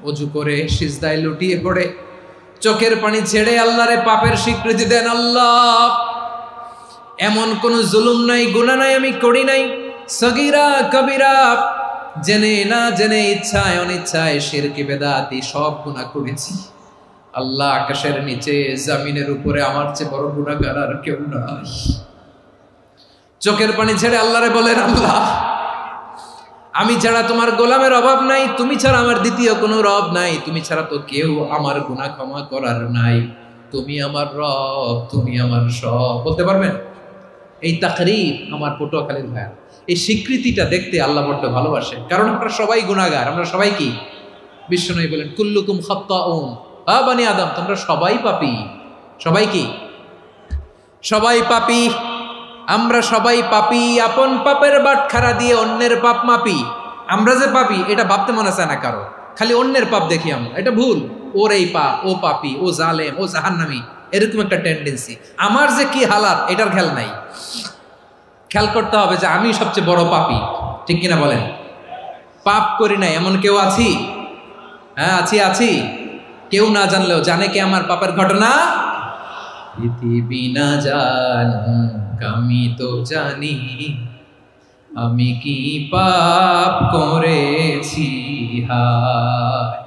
অজু করে সিজদায় লুটিয়ে পড়ে চোখের পানি ছেড়ে আল্লাহরে পাপের স্বীকৃতি দেন। আল্লাহ, এমন কোন জুলুম নাই, গুনাহ নাই আমি করি নাই, সগীরা কবিরা, জেনে না জেনে, ইচ্ছায় অনিচ্ছায়, শিরকি বেদাতি সব গুনাহ করেছি। আল্লাহ, আকাশের নিচে জমিনের উপরে আমার চেয়ে বড় গুনাহগার আর কেউ নাই। চোখের পানি ছেড়ে আল্লাহরে বলেন, আল্লাহ, আমি ছাড়া তোমার গোলামের অভাব নাই, তুমি ছাড়া আমার দ্বিতীয় কোনো রব নাই, তুমি ছাড়া তো কেউ আমার গুনাহ ক্ষমা করার নাই, তুমি আমার রব, তুমি আমার সব। বলতে পারবেন? এই তাকরীর আমার পটুয়াখালীর ভাইয়া, এই স্বীকৃতিটা দেখতে আল্লাহ বড্ড ভালোবাসে, কারণ আমরা সবাই গুনাহগার, আমরা সবাই কি? বিশ্বনবী বলেন, কুল্লুকুম খাত্তাউন, বানি আদম, তোমরা সবাই পাপী। সবাই কি? সবাই পাপী। আমরা সবাই পাপী, আপন পাপের বাটখারা দিয়ে অন্যের পাপ মাপি। আমরা যে পাপী এটা ভাবতে মনে চায় না কারো, খালি অন্যের পাপ দেখি আমরা, এটা ভুল। ওর এই পাপ, ও পাপী, ও জালেম, ও জাহান্নামী, এরকম একটা টেন্ডেন্সি। আমার যে কি হালাত এটার খেয়াল নাই। খেয়াল করতে হবে যে আমি সবচেয়ে বড় পাপী, ঠিক কিনা বলেন? পাপ করি নাই এমন কেউ আছি? হ্যাঁ, আছি। কেউ না জানলেও জানে কে আমার পাপের ঘটনা? পৃথিবী না জানুক আমি তো জানি, আমি কি পাপ করেছি। হায়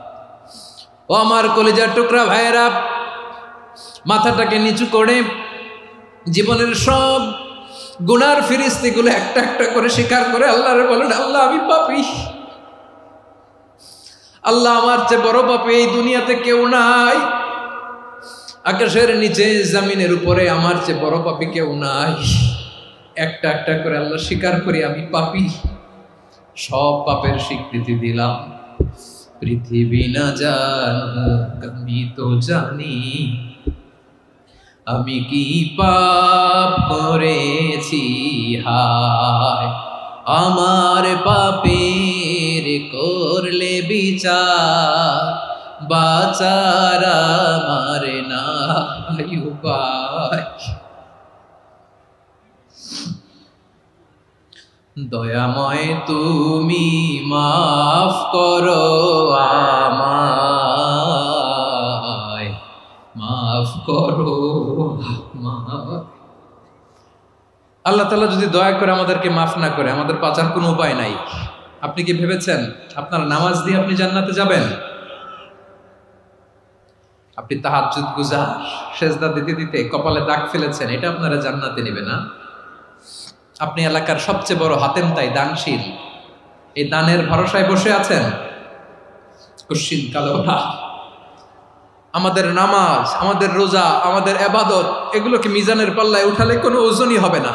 ও আমার কলিজার টুকরা ভাইয়েরা, মাথাটাকে নিচু করে জীবনের সব গুনার ফিরিস্তিগুলো একটা একটা করে স্বীকার করে আল্লাহরে বলেন, আল্লাহ, আমি পাপী। আল্লাহ, আমার চেয়ে বড় পাপী এই দুনিয়াতে কেউ নাই। আকাশের নিচে জমিনের উপরে আমার চেয়ে বড় পাপী কেউ নাই। একটা একটা করে আল্লাহ স্বীকার করি আমি পাপী, সব পাপের স্বীকৃতি দিলাম। পৃথিবী না জানুক আমি তো জানি, আমি কি পাপ করেছি। হায় আমার পাপের করলে বিচার, বাঁচার আমার নাই উপায়। দয়াময় তুমি মাফ করো আমায়, মাফ করো আমায়। আল্লাহ তাআলা যদি দয়া করে আমাদেরকে মাফ না করে, আমাদের বাঁচার কোনো উপায় নাই। আপনি কি ভেবেছেন আপনার নামাজ দিয়ে আপনি জান্নাতে যাবেন? আপনি তাহাজ্জুদ গুজার, সেজদা দিতে দিতে কপালে দাগ ফেলেছেন, এটা আপনারা জান্নাতে নেবে না। আপনি এলাকার সবচেয়ে বড় হাতেম তাই দানশীল, এই দানের ভরসায় বসে আছেন, কুশ্চিন কালো না। আমাদের নামাজ, আমাদের রোজা, আমাদের ইবাদত, এগুলোকে মিজানের পাল্লায় উঠালে কোনো ওজনই হবে না।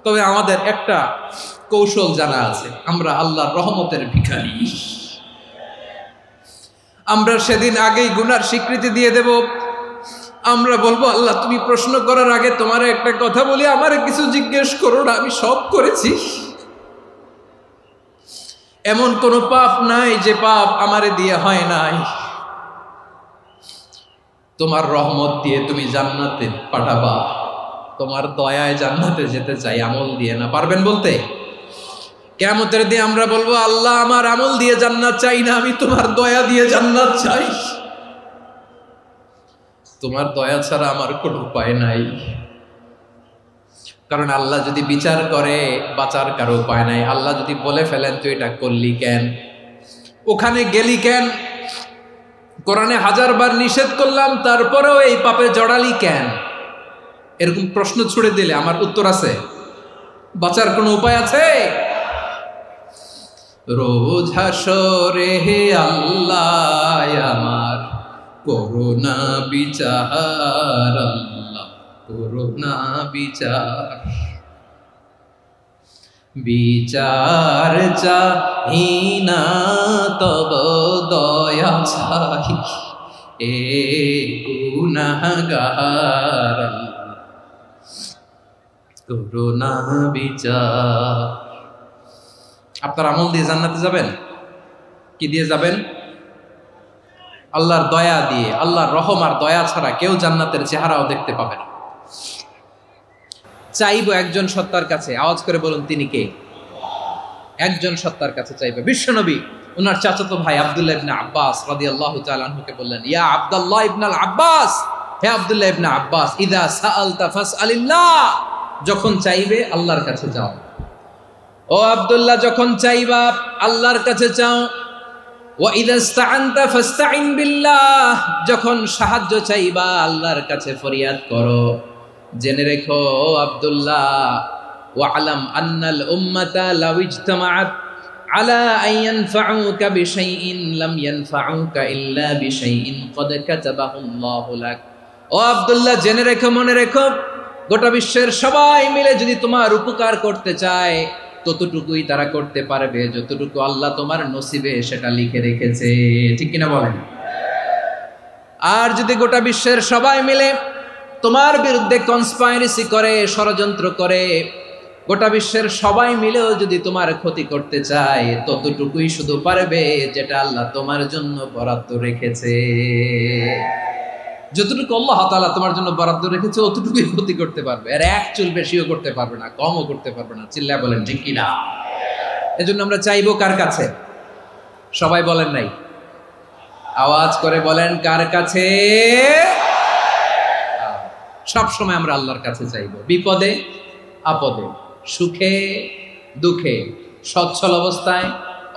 তবে আমাদের একটা কৌশল জানা আছে, আমরা আল্লাহর রহমতের ভিখারি। আমরা সেদিন আগেই গুনার স্বীকৃতি দিয়ে দেব। আমরা বলবো, আল্লাহ, তুমি প্রশ্ন করার আগে তোমার একটা কথা বলি, আমারে কিছু জিজ্ঞেস করো না, আমি সব করেছি। এমন কোন পাপ নাই যে পাপ আমারে দিয়ে হয় নাই। তোমার রহমত দিয়ে তুমি জান্নাতে পাঠাবা, তোমার দয়ায় জান্নাতে যেতে চাই, আমল দিয়ে না। পারবেন বলতে? কিয়ামতের দিন আমরা বলবো, আল্লাহ, আমার আমল দিয়ে জান্নাত চাই না, আমি তোমার দয়া দিয়ে জান্নাত চাই। তোমার দয়া ছাড়া আমার কোনো উপায় নাই। কারণ আল্লাহ যদি বিচার করে, বাঁচার কারো উপায় নাই। আল্লাহ যদি বলে ফেলেন তুই এটা করলি কেন, ওখানে গেলি কেন, কোরআনে 1000 বার নিষেধ করলাম তারপরেও এই পাপে জড়ালি কেন, এরকম প্রশ্ন ছুড়ে দিলে আমার উত্তর আছে? বাঁচার কোনো উপায় আছে? রোজ হাসরে হে আল্লাহ আমার করুণা বিচার, আল্লাহ করুণা বিচার। বিচার চাহি না তব দয়া চাহি, এ গুনাহগার, আল্লাহ করুণা বিচার। আপনার আমল দিয়ে জান্নাতে যাবেন? কি দিয়ে যাবেন? আল্লাহর দয়া দিয়ে। আল্লাহর রহম আর দয়া ছাড়া কেউ জান্নাতের চেহারাও দেখতে পাবে না। চাইবো একজন সত্তার কাছে, আওয়াজ করে বলুন তিনি কে? একজন সত্তার কাছে চাইবে, বিশ্বনবী ওনার চাচাতো ভাই আব্দুল্লাহ ইবনে আব্বাস রাদিয়াল্লাহু তাআলা আনহুকে বললেন, ইয়া আব্দুল্লাহ ইবনে আব্বাস, হে আব্দুল্লাহ ইবনে আব্বাস, ইযা সাআলতা ফাসআলিল্লাহ, যখন চাইবে আল্লাহর কাছে যাও। ও আব্দুল্লাহ, যখন চাইবা আল্লাহর কাছে চাও। ওয়া ইযা ইসতাআনতা ফাসতাইন বিল্লাহ, যখন সাহায্য চাইবা আল্লাহর কাছে ফরিয়াদ করো। জেনে রেখো ও আব্দুল্লাহ, ওয়া'লাম আন্নাল উম্মাতা লাউ ইজতামাআত আলা আন ইয়ানফাউকা বিশাইইন লাম ইয়ানফাউকা ইল্লা বিশাইইন ক্বাদ কাতাবাহু আল্লাহু লাক। ও আব্দুল্লাহ, জেনে রেখো, মনে রেখো, গোটা বিশ্বের সবাই মিলে যদি তোমার উপকার করতে চায় ততটুকুই তারা করতে পারবে যতটুকু আল্লাহ তোমার নসিবে সেটা লিখে রেখেছে। ঠিক কিনা বলেন? আর যদি গোটা বিশ্বের সবাই মিলে তোমার বিরুদ্ধে কনস্পাইরেসি করে, ষড়যন্ত্র করে, গোটা বিশ্বের সবাই মিলেও যদি তোমার ক্ষতি করতে চায় ততটুকুই শুধু পারবে যেটা আল্লাহ তোমার জন্য বরাদ্দ রেখেছে। যতটুকু আল্লাহ তাআলা তোমার জন্য বরাদ্দ রেখেছে অতটুকুই ক্ষতি করতে পারবে, আর এক চুল বেশিও করতে পারবে না, কমও করতে পারবে না। চিল্লায় বলেন ঠিক কিনা? এজন্য আমরা চাইবো কার কাছে? সবাই বলেন নাই, আওয়াজ করে বলেন কার কাছে? সব সময় আমরা আল্লাহর কাছে চাইবো, বিপদে আপদে, সুখে দুঃখে, সচ্ছল অবস্থায়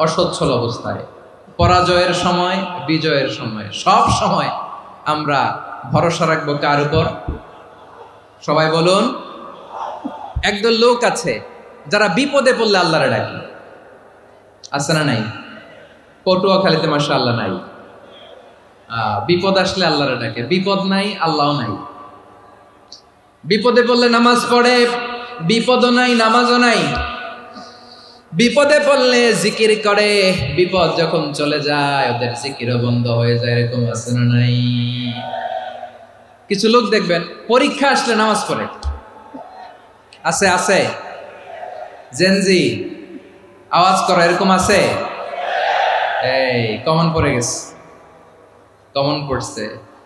অসচ্ছল অবস্থায়, পরাজয়ের সময় বিজয়ের সময়, সব সময় আমরা ভরসা রাখবো কার উপর? সবাই বলুন। একদল লোক আছে যারা বিপদে পড়লে আল্লাহরে ডাকে, আছে না নাই? পটুয়াখালীতে মাশাআল্লাহ নাই। বিপদ আসলে আল্লাহরে ডাকে, বিপদ নাই আল্লাহও নাই। বিপদে পড়লে নামাজ পড়ে, বিপদও নাই নামাজও নাই। বিপদে পড়লে জিকির করে, বিপদ যখন চলে যায় ওদের জিকিরও বন্ধ হয়ে যায়। এরকম আছে না নাই? কিছু লোক দেখবেন পরীক্ষা আসলে নামাজ পড়ে, আছে আছে? জেনজি আওয়াজ করো, এরকম আছে? এই কমন পড়ে গেছে, কমন পড়ছে।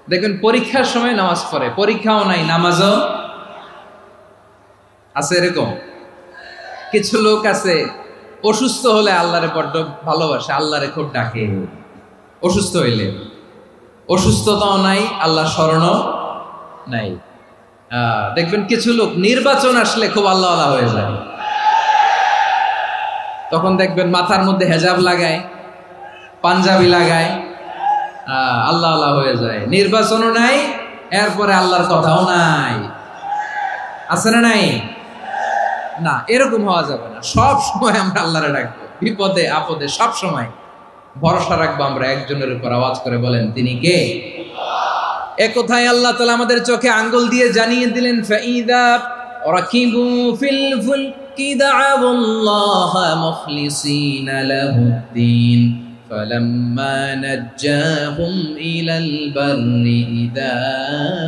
দেখবেন পরীক্ষার সময় নামাজ পড়ে, পরীক্ষাও নাই নামাজও আছে। এরকম কিছু লোক আছে অসুস্থ হলে আল্লাহরে বড্ড ভালোবাসে, আল্লাহরে খুব ডাকে। অসুস্থ হইলে অসুস্থতাও নাই, আল্লাহ স্মরণও নাই। দেখবেন কিছু লোক নির্বাচন আসলে খুব আল্লাহ আল্লাহ হয়ে যায়, তখন দেখবেন মাথার মধ্যে হেজাব লাগায়, পাঞ্জাবি লাগায়, আল্লাহ আল্লাহ হয়ে যায়। নির্বাচনও নাই, এরপরে আল্লাহর কথাও নাই। আছে না নাই? না, এরকম হওয়া যাবে না। সব সময় আমরা আল্লাহরে ডাকবো, বিপদে আপদে সব সময় ভরসা রাখবো আমরা একজনের উপর। আওয়াজ করে বলেন তিনি কে? এ কথায় আল্লাহ তাআলা আমাদের চোখে আঙ্গুল দিয়ে জানিয়ে দিলেন, ফাইদা রাকিবু ফিল ফুলকি দা'আবুল্লাহা মুখলিসিনা লাহুদ্দিন ফালাম্মা নাজ্জাহুম ইলাল বাররি ইযা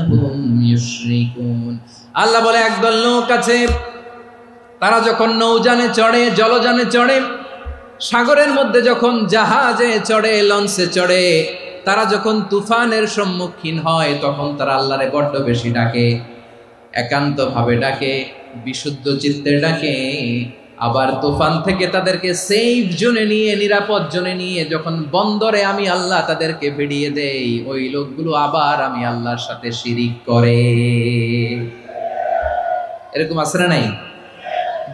হুম ইউশরিকুন। আল্লাহ বলে একদল লোক আছে, তারা যখন নৌযানে চড়ে, জলযানে চড়ে, সাগরের মধ্যে যখন জাহাজে চড়ে, লঞ্চে চড়ে, তারা যখন তুফানের সম্মুখীন হয় তখন তারা আল্লাহরে বড্ড বেশি ডাকে, একান্ত ভাবে ডাকে, বিশুদ্ধ চিত্তে ডাকে। আবার তুফান থেকে তাদেরকে সেফ জোনে নিয়ে, নিরাপদ জোনে নিয়ে যখন বন্দরে আমি আল্লাহ তাদেরকে ভিড়িয়ে দেই, ওই লোকগুলো আবার আমি আল্লাহর সাথে শিরিক করে। এরকম আছে না নাই?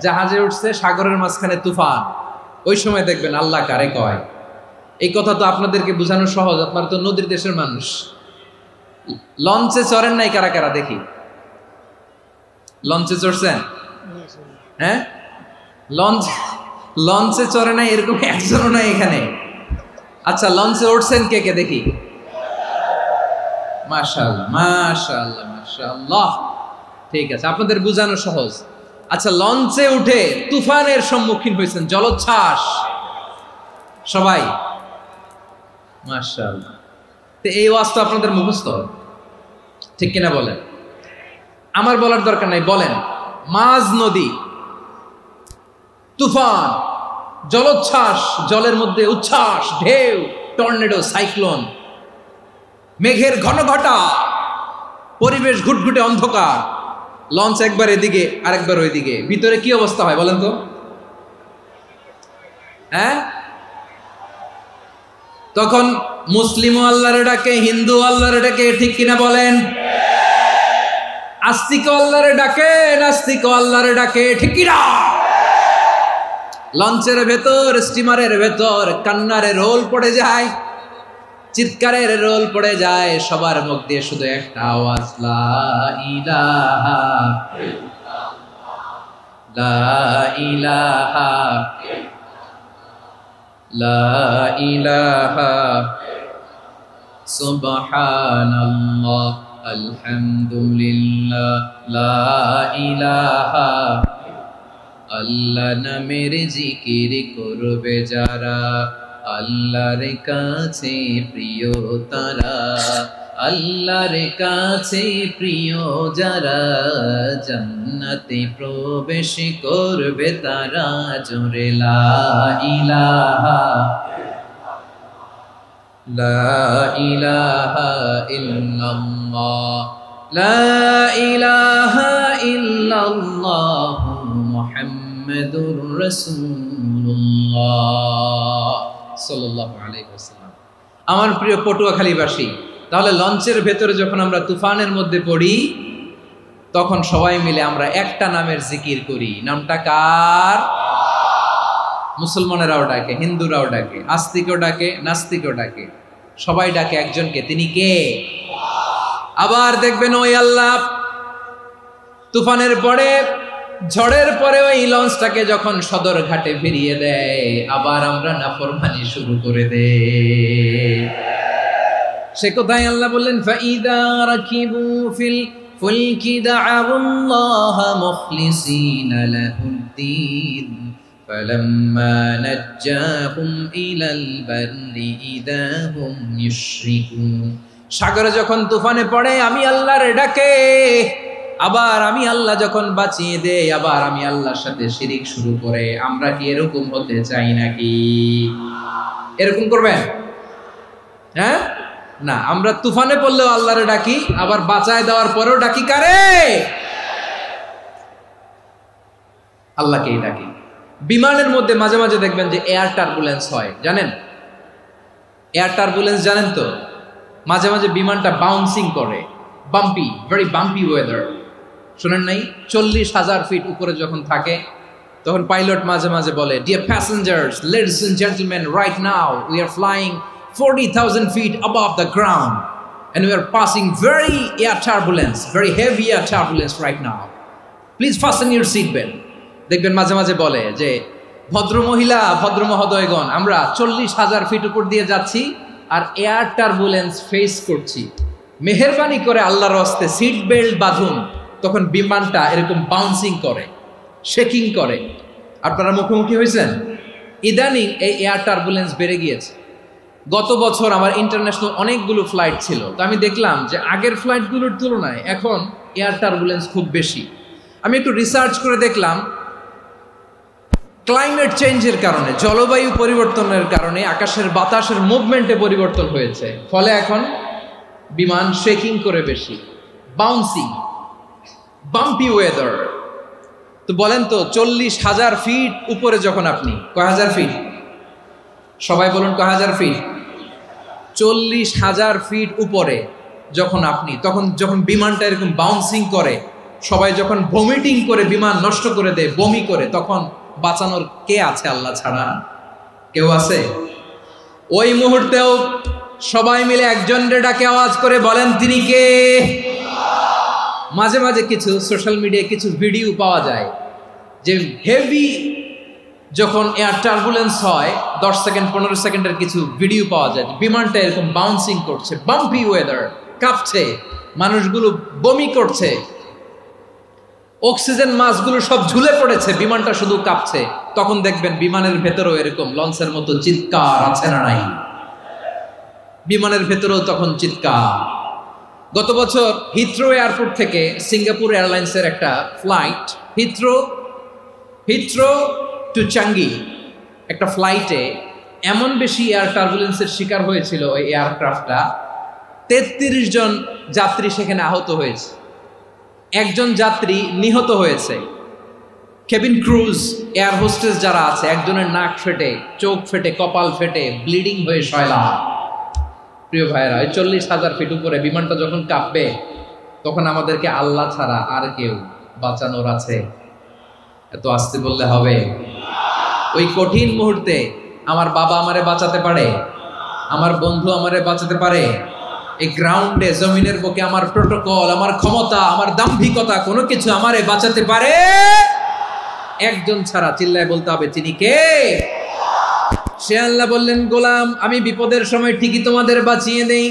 জাহাজে উঠছে, সাগরের মাঝখানে তুফান, ওই সময় দেখবেন আল্লাহ কারে কয়। এই কথা তো আপনাদেরকে বোঝানো সহজ, আপনারা তো নদীর দেশের মানুষ। লঞ্চে চড়েন নাই কারা কারা? দেখি, লঞ্চে চড়ছেন? হ্যাঁ, লঞ্চে চড়ে নাই এরকম একজনও নাই এখানে। আচ্ছা, লঞ্চে উঠছেন কে কে? দেখি। মাশাআল্লাহ মাশাআল্লাহ মাশাআল্লাহ, ঠিক আছে, আপনাদের বোঝানো সহজ। আচ্ছা, লঞ্চে উঠে তুফানের সম্মুখীন হয়েছেন, জলোচ্ছ্বাস, সবাই? মাশাআল্লাহ। তো এই ওয়াজ তো আপনাদের মুখস্থ, ঠিক কিনা বলেন? আমার বলার দরকার নাই, বলেন। মাঝ নদী, তুফান, জলোচ্ছ্বাস, জলের মধ্যে উচ্ছ্বাস, ঢেউ, টর্নেডো, সাইক্লোন, মেঘের ঘনঘটা, পরিবেশ ঘুটঘুটে অন্ধকার, লঞ্চ একবার এদিকে আরেকবার ওইদিকে, ভিতরে কি অবস্থা হয় বলেন তো? হ্যাঁ, তখন মুসলিমও আল্লাহরে ডাকে, হিন্দু আল্লাহরে ডাকে, ঠিক কিনা বলেন? আস্তিক আল্লাহরে ডাকে, নাস্তিক আল্লাহরে ডাকে, ঠিক কিনা? লঞ্চের ভেতর, স্টিমারের ভেতর কান্নারে রোল পড়ে যায়, চিৎকারের রোল পড়ে যায়, সবার মুখ দিয়ে শুধু একটা আওয়াজ, লা ইলাহা লা ইলাহা লা ইলাহা সুবহানাল্লাহ আলহামদুলিল্লাহ লা ইলাহা। আল্লাহ নামের জিকির করবে যারা, আল্লাহর কাছে প্রিয় তারা, আল্লাহর কাছে প্রিয় যারা, জান্নাতে প্রবেশ করবে তারা, জোরে লা ইলাহা লা ইলাহা ইল্লাল্লাহ লা ইলাহা ইল্লাল্লাহ মুহাম্মাদুর রাসূলুল্লাহ সাল্লাল্লাহু আলাইহি ওয়াসাল্লাম। আমার প্রিয় পটুয়াখালীবাসী, তাহলে লঞ্চের ভেতরে যখন আমরা তুফানের মধ্যে পড়ি, তখন সবাই মিলে আমরা একটা নামের জিকির করি। নামটা কার? মুসলমানেরাও ডাকে, হিন্দুরাও ডাকে, আস্তিকও ডাকে, নাস্তিকও ডাকে, সবাই ডাকে একজনকে। তিনি কে? আবার দেখবেন ওই আল্লাহ তুফানের পরে, ঝড়ের পরে ওই লঞ্চটাকে যখন সদর ঘাটে ফিরিয়ে দেয়, আবার আমরা নাফরমানি শুরু করে দেই। সে কোথায়? আল্লাহ বললেন, ফাইদা রাকিবু ফিল ফুলকি দা'আউল্লাহা মুখলিসিনা লাহুদ্দিন ফালাম্মা নাজ্জাহুম ইলাল বাররি ইযা হুম ইউশরিকুন। সাগরে যখন তুফানে পড়ে আমি আল্লাহর ডাকে, আবার আমি আল্লাহ যখন বাঁচিয়ে দেই, আবার আমি আল্লাহর সাথে শিরিক শুরু করে। আমরা কি এরকম হতে চাই নাকি? এরকম করবেন? হ্যাঁ না, আমরা তুফানে পড়লেও আল্লাহরে ডাকি, আবার বাঁচায় দেওয়ার পরেও ডাকি কারে? আল্লাহকেই ডাকি। বিমানের মধ্যে মাঝে মাঝে দেখবেন যে এয়ার টার্বুলেন্স হয়, জানেন? এয়ার টার্বুলেন্স জানেন তো? মাঝে মাঝে বিমানটা বাউন্সিং করে, বাম্পি, ভেরি বাম্পি ওয়েদার। শোনেন নাই? 40,000 ফিট উপরে যখন থাকে, তখন পাইলট মাঝে মাঝে বলে, dear passengers, ladies and gentleman, right now we are flying 40,000 feet above the ground and we are passing very air turbulence, very heavy air turbulence right now. Please fasten your seat belt. দেখবেন মাঝে মাঝে বলে যে, ভদ্র মহিলা, ভদ্র মহোদয়গণ, আমরা 40,000 ফিট উপর দিয়ে যাচ্ছি আর এয়ার টার্বুলেন্স ফেস করছি, মেহেরবানি করে আল্লাহর হস্তে সিট বেল্ট বাঁধুন। তখন বিমানটা এরকম বাউন্সিং করে, শেকিং করে। আপনারা মুখোমুখি হয়েছেন? ইদানিং এই এয়ার টার্বুলেন্স বেড়ে গিয়েছে। গত বছর আমার ইন্টারন্যাশনাল অনেকগুলো ফ্লাইট ছিল, তো আমি দেখলাম যে আগের ফ্লাইটগুলোর তুলনায় এখন এয়ার টার্বুলেন্স খুব বেশি। আমি একটু রিসার্চ করে দেখলাম, ক্লাইমেট চেঞ্জের কারণে, জলবায়ু পরিবর্তনের কারণে আকাশের বাতাসের মুভমেন্টে পরিবর্তন হয়েছে, ফলে এখন বিমান শেকিং করে বেশি, বাউন্সিং, বাম্পি ওয়েদার। তো বলেন তো, 40,000 ফিট উপরে যখন আপনি, কয় হাজার ফিট? সবাই বলুন, কয় হাজার ফিট? 40,000 ফিট উপরে যখন আপনি, তখন যখন বিমানটা এরকম বাউন্সিং করে, সবাই যখন ভমিটিং করে বিমান নষ্ট করে দেয়, বমি করে, তখন বাঁচানোর কে আছে আল্লাহ ছাড়া? কেউ আছে? ওই মুহূর্তেও সবাই মিলে একজনের ডাকে আওয়াজ করে বলেন, তিনি কে? মাঝে মাঝে কিছু সোশ্যাল মিডিয়ায় কিছু ভিডিও পাওয়া যায় যে হেভি যখন এয়ার টার্বুলেন্স হয়, 10 সেকেন্ড 15 সেকেন্ডের কিছু ভিডিও পাওয়া যায়, বিমানটা এরকম বাউন্সিং করছে, বাম্পি ওয়েদার, কাঁপছে, মানুষগুলো বমি করছে, অক্সিজেন মাস্কগুলো সব ঝুলে পড়েছে, বিমানটা শুধু কাঁপছে। তখন দেখবেন বিমানের ভেতরেও এরকম লঞ্চের মতো চিৎকার আছে না নাই? বিমানের ভেতরেও তখন চিৎকার। গত বছর হিথ্রো এয়ারপোর্ট থেকে সিঙ্গাপুর এয়ারলাইন্সের একটা ফ্লাইট, হিথ্রো টু চাঙ্গি, একটা ফ্লাইটে এমন বেশি এয়ার টার্বুলেন্সের শিকার হয়েছিল ওই এয়ারক্রাফটটা, 33 জন যাত্রী সেখানে আহত হয়েছে, একজন যাত্রী নিহত হয়েছে। কেবিন ক্রুজ, এয়ার হোস্টেস যারা আছে, একজনের নাক ফেটে, চোখ ফেটে, কপাল ফেটে, ব্লিডিং হয়ে শয়লা। প্রিয় ভাইয়েরা, 40,000 ফিট উপরে বিমানটা যখন কাঁপবে, তখন আমাদেরকে আল্লাহ ছাড়া আর কেউ বাঁচানোর আছে? এত আস্তে বললে হবে? ওই কঠিন মুহূর্তে আমার বাবা আমারে বাঁচাতে পারে, আমার বন্ধু আমারে বাঁচাতে পারে? এই গ্রাউন্ডে, জমিনের বুকে আমার প্রোটোকল, আমার ক্ষমতা, আমার দাম্ভিকতা, কোনো কিছু আমারে বাঁচাতে পারে? একজন ছাড়া, চিল্লায় বলতে হবে, তিনি কে? সে আল্লাহ বললেন, গোলাম, আমি বিপদের সময় ঠিকই তোমাদের বাঁচিয়ে দেই।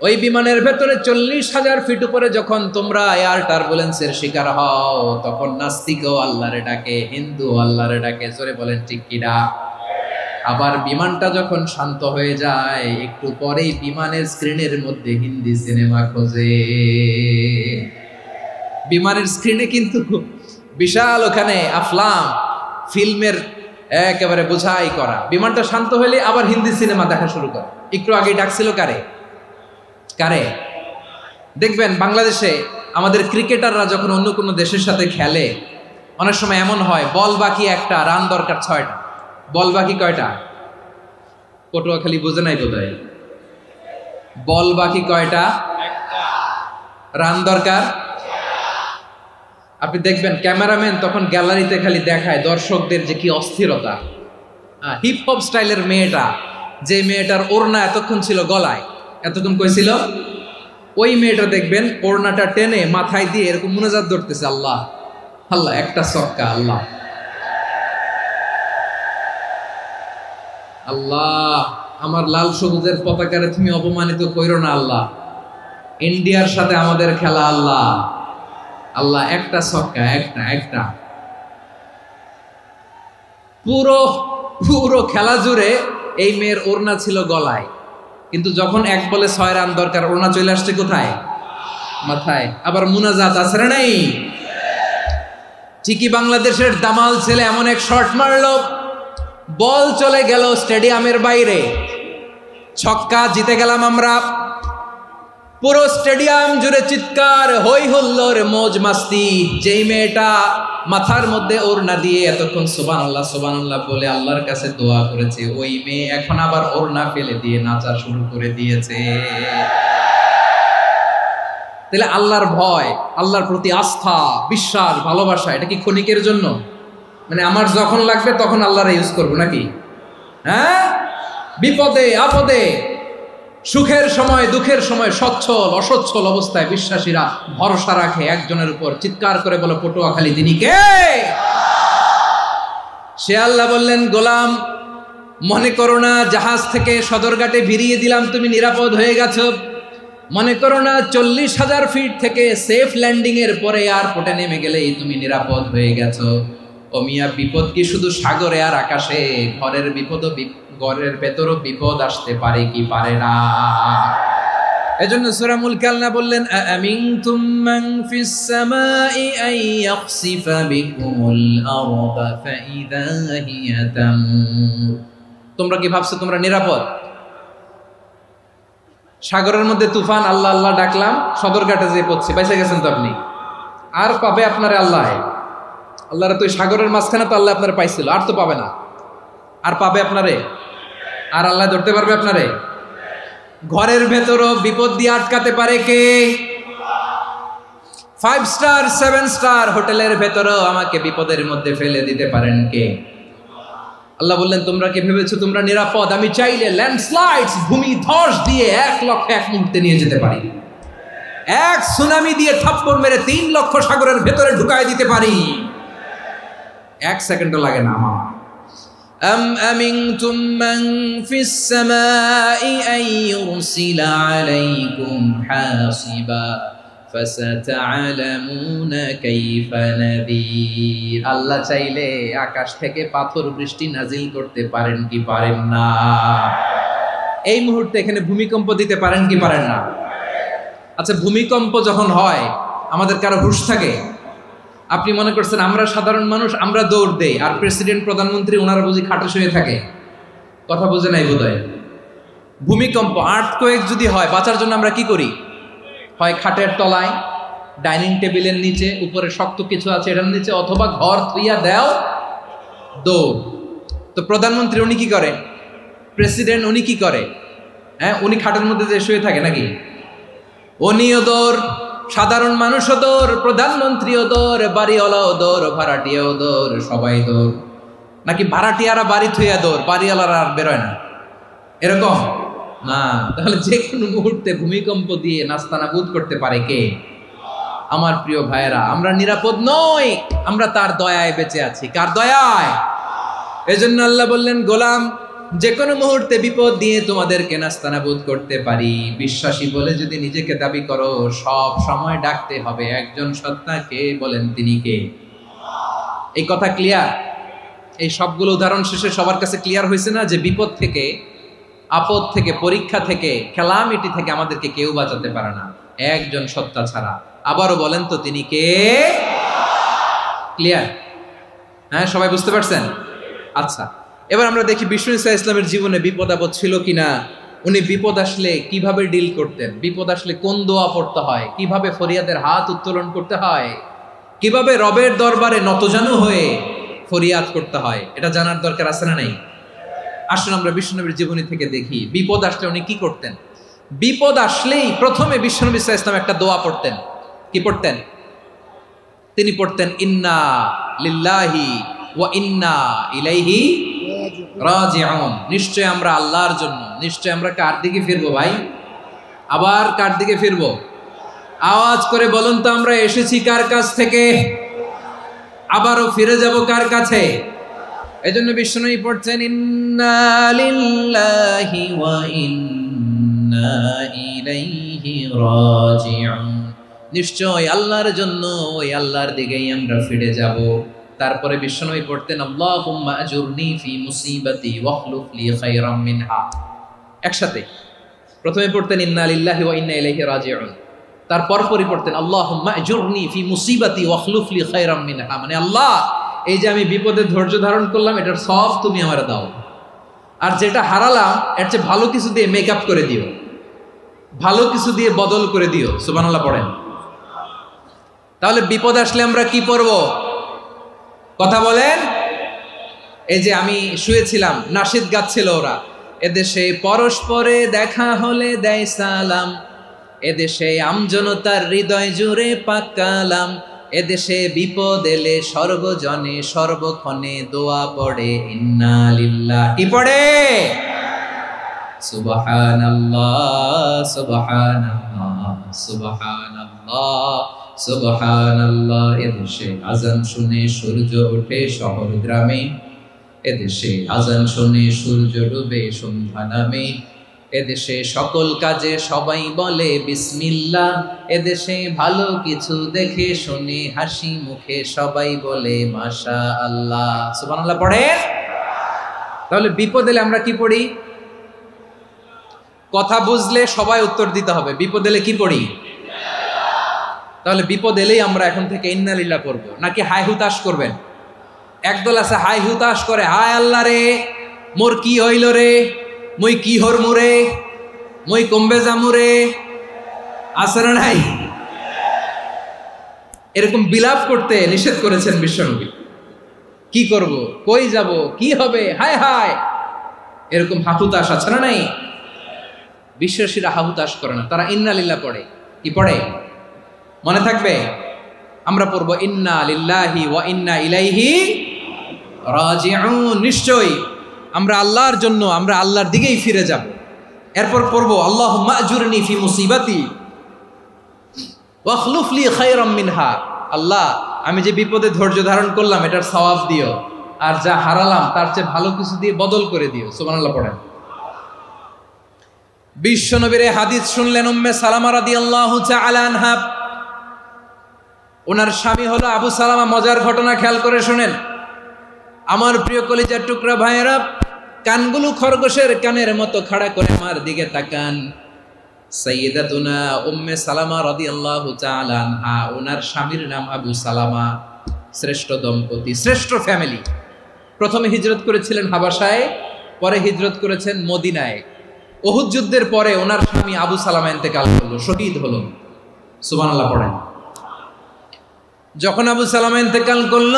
ওই বিমানের ভেতরে 40,000 ফিট উপরে যখন তোমরা এয়ার টার্বুলেন্সের শিকার হও, তখন নাস্তিকও আল্লাহরে ডাকে, হিন্দু আল্লাহরে ডাকে। জোরে বলেন ঠিক কিনা? আবার বিমানটা যখন শান্ত হয়ে যায়, একটু পরেই বিমানের স্ক্রিনের মধ্যে হিন্দি সিনেমা খোঁজে। বিমানের স্ক্রিনে কিন্তু বিশাল ওখানে আফলাম ফিল্মের একেবারে বোঝাই করা। বিমানটা শান্ত হলে আবার হিন্দি সিনেমা দেখা শুরু করে। একটু আগে ডাকছিল কারে? কারে? দেখবেন বাংলাদেশে আমাদের ক্রিকেটাররা যখন অন্য কোনো দেশের সাথে খেলে, অনেক সময় এমন হয়, বল বাকি একটা, রান দরকার 6টা। বল বাকি কয়টা? পটুয়াখালী বুঝে নাই বোধহয়। বল বাকি কয়টা? রান দরকার। আপনি দেখবেন ক্যামেরাম্যান তখন গ্যালারিতে খালি দেখায় দর্শকদের যে কি অস্থিরতা। হিপ হপ স্টাইলের মেয়েটা, যে মেয়েটার ওড়না এতক্ষণ ছিল গলায়, এতক্ষণ কইছিল, ওই মেয়েটা দেখবেন ওড়নাটা টেনে মাথায় দিয়ে এরকম মুনাজাত ধরতেছে, আল্লাহ আল্লাহ, একটা ছক্কা, আল্লাহ আল্লাহ, আমার লাল সবুজের পতাকারে তুমি অপমানিত কইরো না আল্লাহ, ইন্ডিয়ার সাথে আমাদের খেলা, আল্লাহ আল্লাহ, একটা ছক্কা, একটা। পুরো পুরো খেলা জুড়ে এই মেয়ের ওড়না ছিল গলায়, কিন্তু যখন 1 বলে 6 রান দরকার, ওড়না চলে আসছে কোথায়? মাথায়। আবার মুনাজাত আছে না নাই? ঠিকই বাংলাদেশের দামাল ছেলে এমন এক শট মারলো, বল চলে গেল স্টেডিয়ামের বাইরে, ছক্কা, জিতে গেলাম আমরা। পুরো স্টেডিয়াম জুড়ে চিৎকার, হই হুল্লোড়, মৌজ মাস্তি। যেই মেয়েটা মাথার মধ্যে ওড়না দিয়ে এতক্ষণ সুবহানাল্লাহ সুবহানাল্লাহ বলে আল্লাহর কাছে দোয়া করেছে, ওই মেয়ে এখন আবার ওড়না ফেলে দিয়ে নাচা শুরু করে দিয়েছে। তাহলে আল্লাহর ভয়, আল্লাহর প্রতি আস্থা, বিশ্বাস, ভালোবাসা, এটা কি ক্ষণিকের জন্য? মানে আমার যখন লাগবে তখন আল্লাহর ইউজ করবো নাকি? হ্যাঁ, বিপদে আপদে, সুখের সময় দুঃখের সময়, সচ্ছল অসচ্ছল অবস্থায় বিশ্বাসীরা ভরসা রাখে একজনের উপর। চিৎকার করে বলো, পটুয়াখালী তিনি কে? সে আল্লাহ বললেন, গোলাম, মনে করো না জাহাজ থেকে সদরঘাটে ভিড়িয়ে দিলাম, তুমি নিরাপদ হয়ে গেছো। মনে করো না 40,000 ফিট থেকে সেফ ল্যান্ডিং এর পরে এয়ারপোর্টে নেমে গেলেই তুমি নিরাপদ হয়ে গেছো। ও মিয়া, বিপদ কি শুধু সাগরে আর আকাশে? ঘরের বিপদও, ঘরের ভেতরও বিপদ আসতে পারে কি পারে না? এজন্য সূরা মুলক আল্লাহ বললেন, আমিনতুম মান ফিস সামাই আন ইয়াখসিফা বিকুমুল আরদা ফাইদা হিয়া তামুর। তোমরা কি ভাবছো তোমরা নিরাপদ? সাগরের মধ্যে তুফান, আল্লাহ আল্লাহ ডাকলাম, সদরঘাটে যেয়ে পড়ছে, বাইসে গেছেন তো আপনি। আর পাবে আপনারে আল্লাহ? আল্লাহর তো সাগরের মাঝখানে তো আল্লাহ আপনারে পাইছিল, আর তো পাবে না। আর পাবে আপনারে? আর আল্লাহ ধরতে পারবে আপনারে? ঘরের ভেতরও বিপদ দিয়ে আটকাতে পারে কে? 5 স্টার 7 স্টার হোটেলের ভেতরও আমাকে বিপদের মধ্যে ফেলে দিতে পারেন কে? আল্লাহ বললেন, তোমরা কি ভেবেছো তোমরা নিরাপদ? আমি চাইলে ল্যান্ডস্লাইডস, ভূমি ধস দিয়ে 1 লক্ষ 1 মুহূর্তে নিয়ে যেতে পারি। 1 সুনামি দিয়ে থাপ্পড় মেরে 3 লক্ষ সাগরের ভেতরে ঢুকায় দিতে পারি। 1 সেকেন্ডও লাগে না আমার। أم أمنتم من في السماء أن يرسل عليكم حاصبا فستعلمون كيف نذير। আল্লাহ চাইলে আকাশ থেকে পাথর বৃষ্টি নাজিল করতে পারেন কি পারেন না? এই মুহূর্তে এখানে ভূমিকম্প দিতে পারেন কি পারেন না? আচ্ছা, ভূমিকম্প যখন হয় আমাদের কারো হুঁশ থাকে? আপনি মনে করছেন আমরা সাধারণ মানুষ, আমরা দৌড় দেই, আর প্রেসিডেন্ট প্রধানমন্ত্রী ওনারা বুঝি খাটে শুয়ে থাকে? কথা বুঝে নাই বোধহয়। ভূমিকম্প, আর্থকোয়েক যদি হয়, বাঁচার জন্য আমরা কি করি? হয় খাটের তলায়, ডাইনিং টেবিলের নিচে, উপরে শক্ত কিছু আছে এটার নিচে, অথবা ঘর থুইয়া দেও দৌড়। তো প্রধানমন্ত্রী উনি কি করে, প্রেসিডেন্ট উনি কি করে? হ্যাঁ, উনি খাটের মধ্যে যে শুয়ে থাকে নাকি? উনিও দৌড়, সাধারণ মানুষও দৌড়, প্রধানমন্ত্রীও দৌড়, বাড়িওয়ালাও দৌড়, ভাড়াটিয়াও দৌড়, সবাই দৌড়। নাকি ভাড়াটিয়ারা বাড়ি থুইয়া দৌড়, বাড়িওয়ালারা আর বেরোয় না, এরকম না? তাহলে যে কোনো মুহূর্তে ভূমিকম্প দিয়ে নাস্তানাবুদ করতে পারে কে? আমার প্রিয় ভাইয়েরা, আমরা নিরাপদ নই, আমরা তার দয়ায় বেঁচে আছি। কার দয়ায়? এজন্য আল্লাহ বললেন, গোলাম যে কোনো মুহূর্তে বিপদ দিয়ে তোমাদেরকে নাস্তানাবুদ করতে পারি। বিশ্বাসী বলে যদি নিজেকে দাবি করো, সব সময় ডাকতে হবে একজন সত্তাকে। বলেন তিনি কে? এই কথা ক্লিয়ার? এই সবগুলো উদাহরণ শেষে সবার কাছে ক্লিয়ার হয়েছে না যে বিপদ থেকে, আপদ থেকে, পরীক্ষা থেকে, ক্যালামিটি থেকে আমাদেরকে কেউ বাঁচাতে পারে না একজন সত্তা ছাড়া। আবারও বলেন তো তিনি কে? ক্লিয়ার? হ্যাঁ, সবাই বুঝতে পারছেন? আচ্ছা, এবার আমরা দেখি বিষ্ণু ইসা ইসলামের জীবনে বিপদ আপদ ছিল কিনা। উনি বিপদ আসলে কিভাবে ডিল করতেন, বিপদ আসলে কোন দোয়া পড়তে হয়, কিভাবে ফরিয়াদের হাত উত্তোলন করতে হয়, কিভাবে রবের দরবারে নতজানু হয়ে ফরিয়াদ করতে হয়, এটা জানার দরকার আছে না নাই? আসুন আমরা বিষ্ণুনবীর জীবনী থেকে দেখি বিপদ আসলে উনি কি করতেন। বিপদ আসলেই প্রথমে বিষ্ণুনবী সাল্লাল্লাহু আলাইহি ওয়াসাল্লাম একটা দোয়া পড়তেন। কি পড়তেন? তিনি পড়তেন ইন্না লিল্লাহি ওয়া ইন্না ইলাইহি রাজিউন। নিশ্চয় আমরা আল্লাহর জন্য, নিশ্চয় আমরা কার দিকে ফিরবো ভাই? আবার কার দিকে ফিরবো? আওয়াজ করে বলুন তো, আমরা এসেছি কার কাছ থেকে, আবারও ফিরে যাব কার কাছে? এজন্য বিষ্ণুই পড়ছেন ইন্না লিল্লাহি ওয়া ইন্না ইলাইহি রাজিউন। নিশ্চয় আল্লাহর জন্য, ওই আল্লাহর দিকেই আমরা ফিরে যাব। তারপরে বিষ্ণুই পড়তেন আল্লাহুম্মা আজুরনি ফি মুসিবাতি ওয়াখলুফ লি খায়রাম মিনহা। একসাথে প্রথমে পড়তেন ইন্না লিল্লাহি ওয়া ইন্না ইলাইহি রাজিউন, তারপর পড়তেন আল্লাহুম্মা আজুরনি ফি মুসিবাতি ওয়াখলুফ লি খায়রাম মিনহা। মানে আল্লাহ, এই যে আমি বিপদে ধৈর্য ধারণ করলাম, এটার সব তুমি আমারে দাও, আর যেটা হারালাম এর চেয়ে ভালো কিছু দিয়ে মেকআপ করে দিও, ভালো কিছু দিয়ে বদল করে দিও। সুবহানাল্লাহ পড়েন। তাহলে বিপদ আসলে আমরা কি পড়ব? কথা বলেন। এই যে আমি শুয়েছিলাম, নাশিদ গাচ্ছিল ওরা, এদেশে পরস্পরে দেখা হলে দেয় সালাম, এদেশে আমজনতার হৃদয় জুড়ে পাকালাম, এদেশে বিপদ এলে সর্বজনে সর্বক্ষণে দোয়া পড়ে ইন্না লিল্লাহ। কি পড়ে? সুবহানাল্লাহ সুবহানাল্লাহ সুবহানাল্লাহ সুবহানাল্লাহ। এদেশে আজান শুনে সূর্য ওঠে শহর গ্রামে, এদেশে আজান শুনে সূর্য ডুবে সন্ধ্যা নামে, এদেশে সকল কাজে সবাই বলে বিসমিল্লাহ, এদেশে ভালো কিছু দেখে শুনে হাসি মুখে সবাই বলে মাশাআল্লাহ। সুবহানাল্লাহ পড়েন। তাহলে বিপদ এলে আমরা কি পড়ি? কথা বুঝলে সবাই উত্তর দিতে হবে, বিপদ এলে কি পড়ি? তাহলে বিপদ এলেই আমরা এখন থেকে ইন্না লিল্লাহ পড়বো, নাকি হাই হুতাশ করবেন? একদল আছে হাই হুতাশ করে, হায় আল্লাহ রে মোর কি হইল রে, মই কি হর মুরে, মই কমবে জামুরে, আছে না নাই? এরকম বিলাপ করতে নিষেধ করেছেন বিশ্বনবী। কি করব, কই যাব, কি হবে, হায় হায়, এরকম হাহুতাশ আছে না নাই? বিশ্বাসীরা হাহুতাশ করে না, তারা ইন্না লিল্লাহ পড়ে। কি পড়ে মনে থাকবে? আমরা পড়বো ইন্না লিল্লাহি ওয়া ইন্না ইলাইহি রাজিউন। নিশ্চয়ই আমরা আল্লাহর জন্য, আমরা আল্লাহর দিকেই ফিরে যাব। এরপর পড়বো আল্লাহুম্মা আজুরনি ফি মুসিবাতি ওয়াখলুফ লি খায়রাম মিনহা। আল্লাহ, আমি যে বিপদে ধৈর্য ধারণ করলাম এটার সওয়াব দিও, আর যা হারালাম তার চেয়ে ভালো কিছু দিয়ে বদল করে দিও। সুবহানাল্লাহ পড়েন। বিশ্বনবীর হাদিস শুনলেন উম্মে সালামা রাদিয়াল্লাহু তাআলা আনহা। ওনার স্বামী হলো আবু সালামা। মজার ঘটনা খেয়াল করে শুনেন আমার প্রিয় কলিজার টুকরা ভাইয়েরা। কানগুলো খরগোশের কানের মতো খাড়া করে আমার দিকে তাকান। সাইয়্যিদাতুনা উম্মে সালামা রাদিয়াল্লাহু তাআলা আনহা, ওনার স্বামীর নাম আবু সালামা। শ্রেষ্ঠ দম্পতি, শ্রেষ্ঠ ফ্যামিলি। প্রথমে হিজরত করেছিলেন হাবাসায়, পরে হিজরত করেছেন মদিনায়। উহুদ যুদ্ধের পরে ওনার স্বামী আবু সালামা ইন্তেকাল করলো, শহীদ হলো। সুবহানাল্লাহ পড়েন। যখন আবু সালামা ইন্তেকাল করল,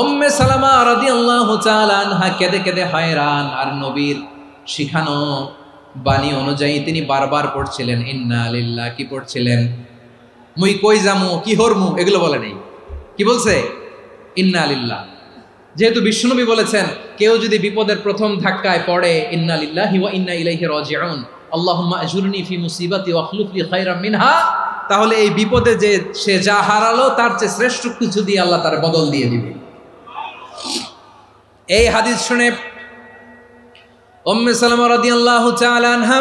উম্মে সালামা রাদিয়াল্লাহু তাআলা আনহা কেঁদে কেঁদে হয়রান। আর নবীর শিখানো বাণী অনুযায়ী তিনি বারবার পড়ছিলেন ইন্না লিল্লাহ। কি পড়ছিলেন? মুই কই যামু, কি হরমু, এগুলো বলে নেই। কি বলছে? ইন্না লিল্লাহ। যেহেতু বিশ্বনবী বলেছেন কেউ যদি বিপদের প্রথম ধাক্কায় পড়ে ইন্না লিল্লাহি ওয়া ইন্না ইলাইহি রাজিউন, আল্লাহুম্মা আজুরনি ফি মুসিবাতি ওয়া আখলুফ লি খায়রাম মিনহা, তাহলে এই বিপদে যে সে যা হারালো তার চেয়ে শ্রেষ্ঠ কিছু দিয়ে আল্লাহ তার বদল দিয়ে দিবে। এই হাদিস শুনে উম্মে সালামা রাদিয়াল্লাহু তাআলা আনহা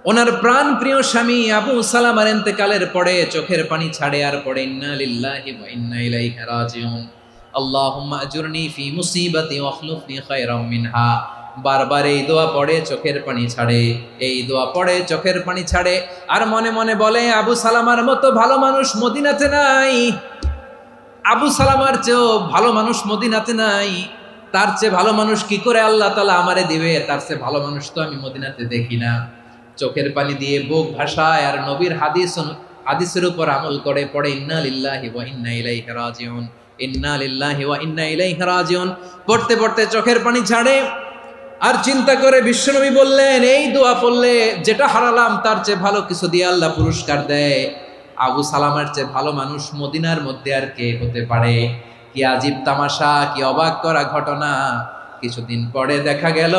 ওনার প্রাণ প্রিয় স্বামী আবু সালামার ইন্তেকালের পরে চোখের পানি ছাড়ে আর পড়ে ইন্না লিল্লাহি ওয়া ইন্না ইলাইহি রাজিউন, আল্লাহুম্মা আজুরনি ফি মুসিবাতি ওয়া আখলুফনি খায়রাম মিনহা। বারবার এই দোয়া পড়ে চোখের পানি ছাড়ে, এই দোয়া পড়ে চোখের পানি ছাড়ে, আর মনে মনে বলে আবু সালামার মতো ভালো মানুষ মদিনাতে নাই, আবু সালামার চেয়েও ভালো মানুষ মদিনাতে নাই, তার চেয়ে ভালো মানুষ কি করে আল্লাহ তাআলা আমারে দিবে, তার চেয়ে ভালো মানুষ তো আমি মদিনাতে দেখি না। চোখের পানি দিয়ে বুক ভাসায় আর নবীর হাদিসের উপর আমল করে পড়ে ইন্না লিল্লাহি ওয়া ইন্না ইলাইহি রাজিউন, ইন্না লিল্লাহি ওয়া ইন্না ইলাইহি রাজিউন। পড়তে পড়তে চোখের পানি ছাড়ে আর চিন্তা করে বিশ্বনবী বললেন এই দোয়া পড়লে যেটা হারালাম তার চেয়ে ভালো কিছু দিয়ে আল্লাহ পুরস্কার দেয়। আবু সালামার চেয়ে ভালো মানুষ মদিনার মধ্যে আর কে হতে পারে? কি আজীব তামাশা, কি অবাক করা ঘটনা। কিছুদিন পরে দেখা গেল